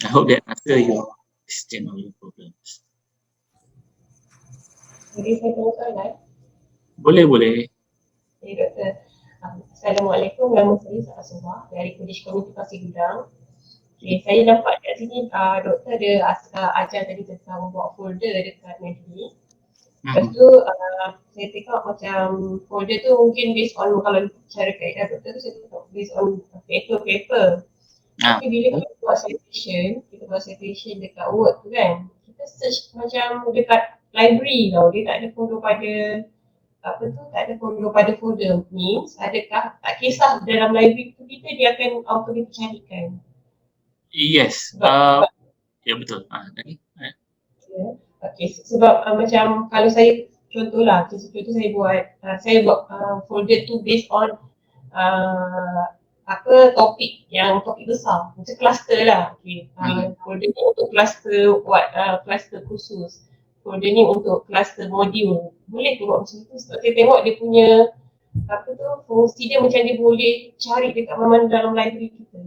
I hope that answer your question or your problems. Jadi saya tanya soalan. Boleh. Okay, Doktor. Assalamualaikum, nama saya Saraswah dari Kurdish Komunikasi Gudang. Okay, saya nampak kat sini Doktor ada ajar tadi tentang buat folder dekat Mendeley. Lepas tu saya tengok macam folder tu mungkin based on, kalau cara kaedah Doktor tu saya tengok based on paper. Tapi bila kita buat citation dekat Word tu kan, kita search macam dekat library tau, dia tak ada folder pada folder. Means adakah tak kisah dalam library tu kita, dia akan automatic carikan? Yes. Ya betul. Okay, sebab macam kalau saya contoh saya buat folder tu based on topik besar, macam cluster lah. Okay. Folder ni untuk cluster cluster khusus, folder ni untuk cluster modul. Boleh tu buat macam tu sebab saya tengok dia punya fungsi dia macam dia boleh cari dekat mana dalam library kita.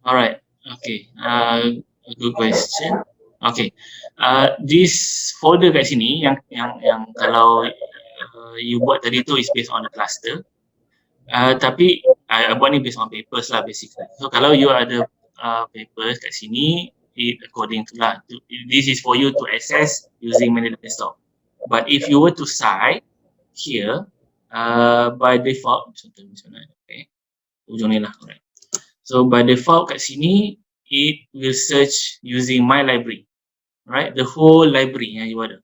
Alright. Okay. Good question. Okay. This folder kat sini yang kalau you buat tadi tu is based on the cluster. Tapi I buat ni based on papers lah basically. So kalau you ada papers kat sini, it according to lah. This is for you to access using Mendeley desktop. But if you were to cite, here, by default, contoh misalnya, okay, ujung ni lah, alright. So by default kat sini, it will search using my library, right? The whole library yang you ada,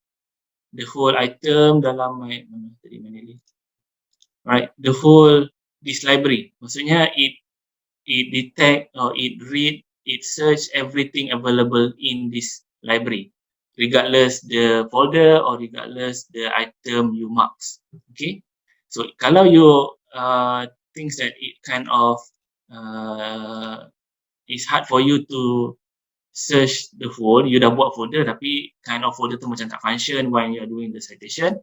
the whole item dalam my mana tadi Mendeley, right? The whole this library, maksudnya it detect or it read, it search everything available in this library, regardless the folder or regardless the item you marks. Okay, so kalau you thinks that it kind of it's hard for you to search the whole, you dah buat folder tapi kind of folder tu macam tak function when you are doing the citation,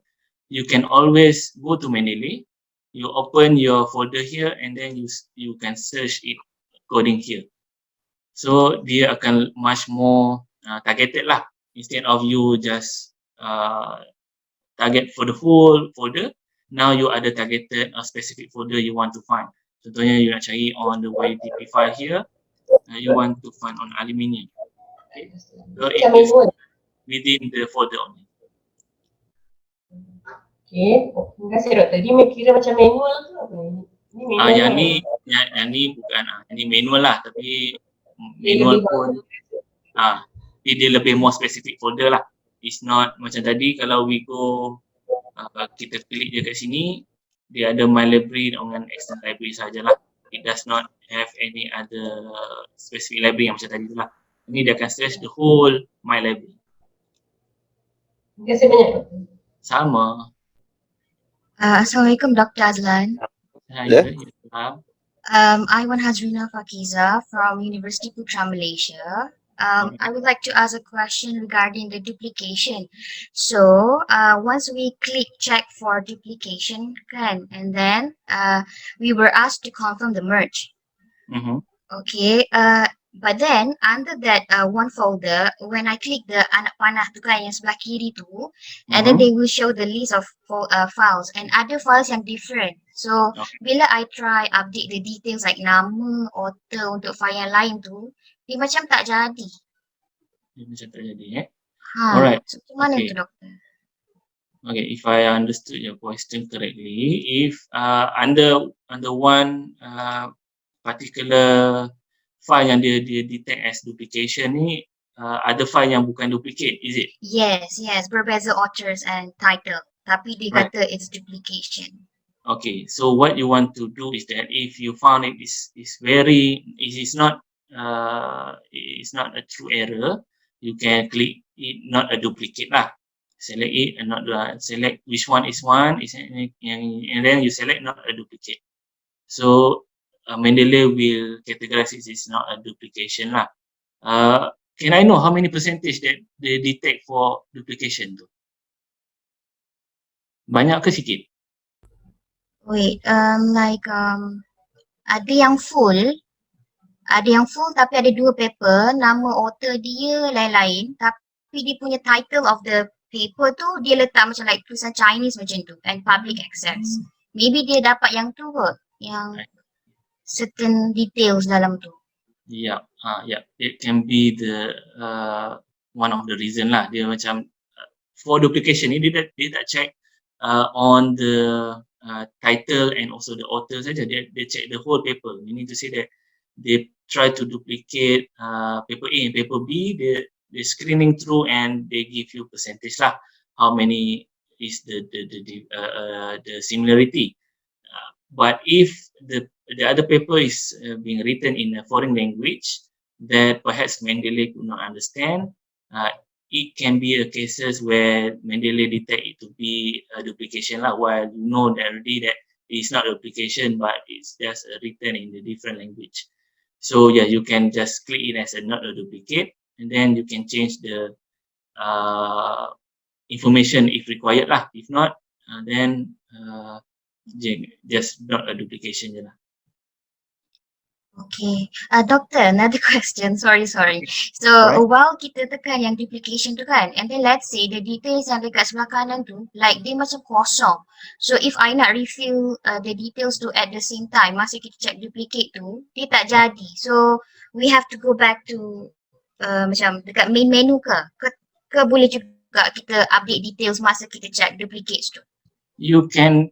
you can always go to Mendeley, you open your folder here and then you can search it according here. So dia akan much more targeted lah, instead of you just target for the whole folder. Now you ada targeted a specific folder you want to find. Contohnya you nak cari on the YTP file here, you want to find on aluminium. Okay, so it is within the folder only. Okay, terima kasih doktor. Dia kira macam manual ke apa? Ni manual yang ni bukan, ini manual lah, tapi manual pun dia lebih more specific folder lah. It's not macam tadi kalau we go kita klik je kat sini, dia ada my library dengan external library sajalah. It does not have any other specific library yang macam tadi tu lah. Ini dia akan search the whole my library. Terima kasih banyak doktor. Sama. Assalamualaikum Dr. Azlan. Hai, Iwan Hazrina Fakiza from University Putra Malaysia. I would like to ask a question regarding the duplication. So once we click check for duplication kan, and then we were asked to confirm the merge. Okay, but then under that one folder, when I click the anak panah tu kan yang sebelah kiri tu, and then they will show the list of files and other files yang different. So bila I try update the details like nama, author untuk file yang lain tu, dia macam tak jadi. Dia macam tak jadi Alright. So macam mana tu doktor? Okay, if I understood your question correctly, if under one particular file yang dia detect as duplication ni, ada file yang bukan duplicate, is it? Yes, berbeza authors and title, tapi dia kata it's duplication. Okay, so what you want to do is that if you found it is not a true error, you can click it not a duplicate lah. Select it and not select which one is one, and then you select not a duplicate. So Mendeley will categorize it as not a duplication lah. Can I know how many percentage that they detect for duplication tu? Banyak ke sikit? Wait, ada yang full tapi ada dua paper, nama author dia lain-lain, tapi dia punya title of the paper tu dia letak macam like tulisan Chinese macam tu and public access. Maybe dia dapat yang tu kot, yang certain details dalam tu. Yeah, it can be the one of the reason lah. Dia macam for duplication ni dia tak check on the title and also the author saja. Dia check the whole paper. Meaning to say that they try to duplicate paper A and paper B. They screening through and they give you percentage lah. How many is the similarity? But if the other paper is being written in a foreign language that perhaps Mendeley could not understand, it can be a cases where Mendeley detect it to be a duplication lah, while you know that already that it's not a duplication but it's just written in a different language. So yeah, you can just click it as a not a duplicate, and then you can change the information if required lah. If not, then just not a duplication je lah. Okay, doctor, another question. Sorry. So while kita tekan yang duplication tu kan, and then let's say the details yang dekat sebelah kanan tu, like dia macam kosong. So if I nak refill the details tu at the same time, masa kita check duplicate tu, dia tak jadi. So we have to go back to macam dekat main menu ke boleh juga kita update details masa kita check duplicates tu? you can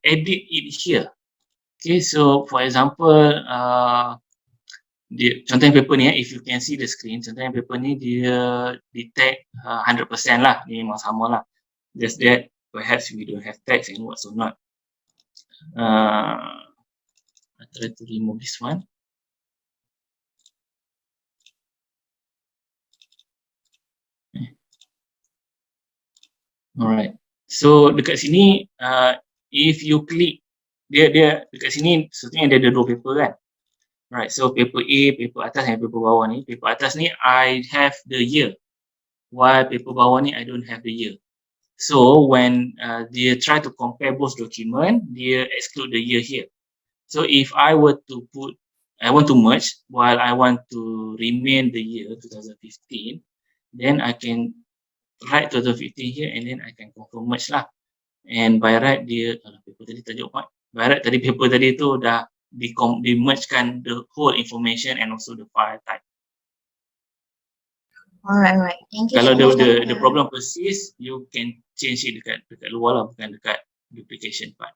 edit it here. Okay, so for example, contohnya paper ni, if you can see the screen, contohnya paper ni dia detect 100% lah, ni memang sama lah. Just that perhaps we don't have text and what's or not. I try to remove this one. Alright. So dekat sini, if you click, dia dekat sini sebetulnya dia ada dua paper kan. Right, so paper A, paper atas dan paper bawah ni. Paper atas ni I have the year, while paper bawah ni I don't have the year. So when dia try to compare both document, dia exclude the year here. So if I were to put, I want to merge while I want to remain the year 2015, then I can write 2015 here and then I can confirm merge lah. And by right dia, paper tadi tajuk apa? By right tadi paper tadi tu dah di-mergekan the whole information and also the file type. Alright. Thank you Kalau so much. the problem persists, you can change it dekat luar lah, bukan dekat duplication part.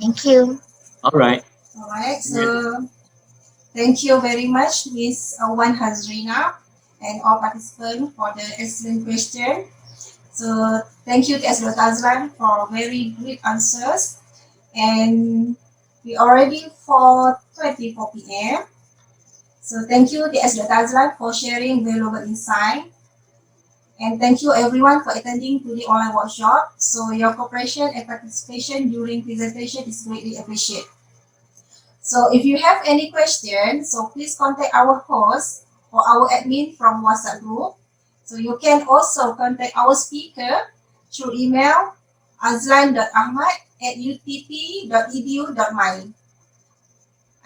Thank you. Alright. Alright, so thank you very much, Miss Wan Hazrina, and all participants for the excellent question. So thank you to Dr. Azlan for very great answers. And we already for 24 p.m. So thank you to Dr. Azlan for sharing valuable insight. And thank you everyone for attending to the online workshop. So your cooperation and participation during presentation is greatly appreciated. So if you have any questions, so please contact our host or our admin from WhatsApp group. So you can also contact our speaker through email azlan.ahmad@utp.edu.my.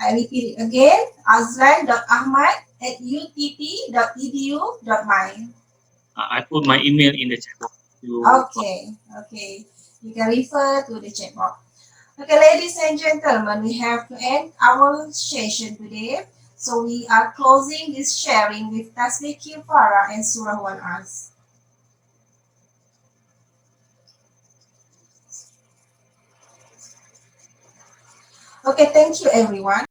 I repeat it again, azlan.ahmad@utp.edu.my. I put my email in the chat box. Okay. You can refer to the chat box. Okay, ladies and gentlemen, we have to end our session today. So we are closing this sharing with Tasbih Kifara and Surah 1 Okay, thank you everyone.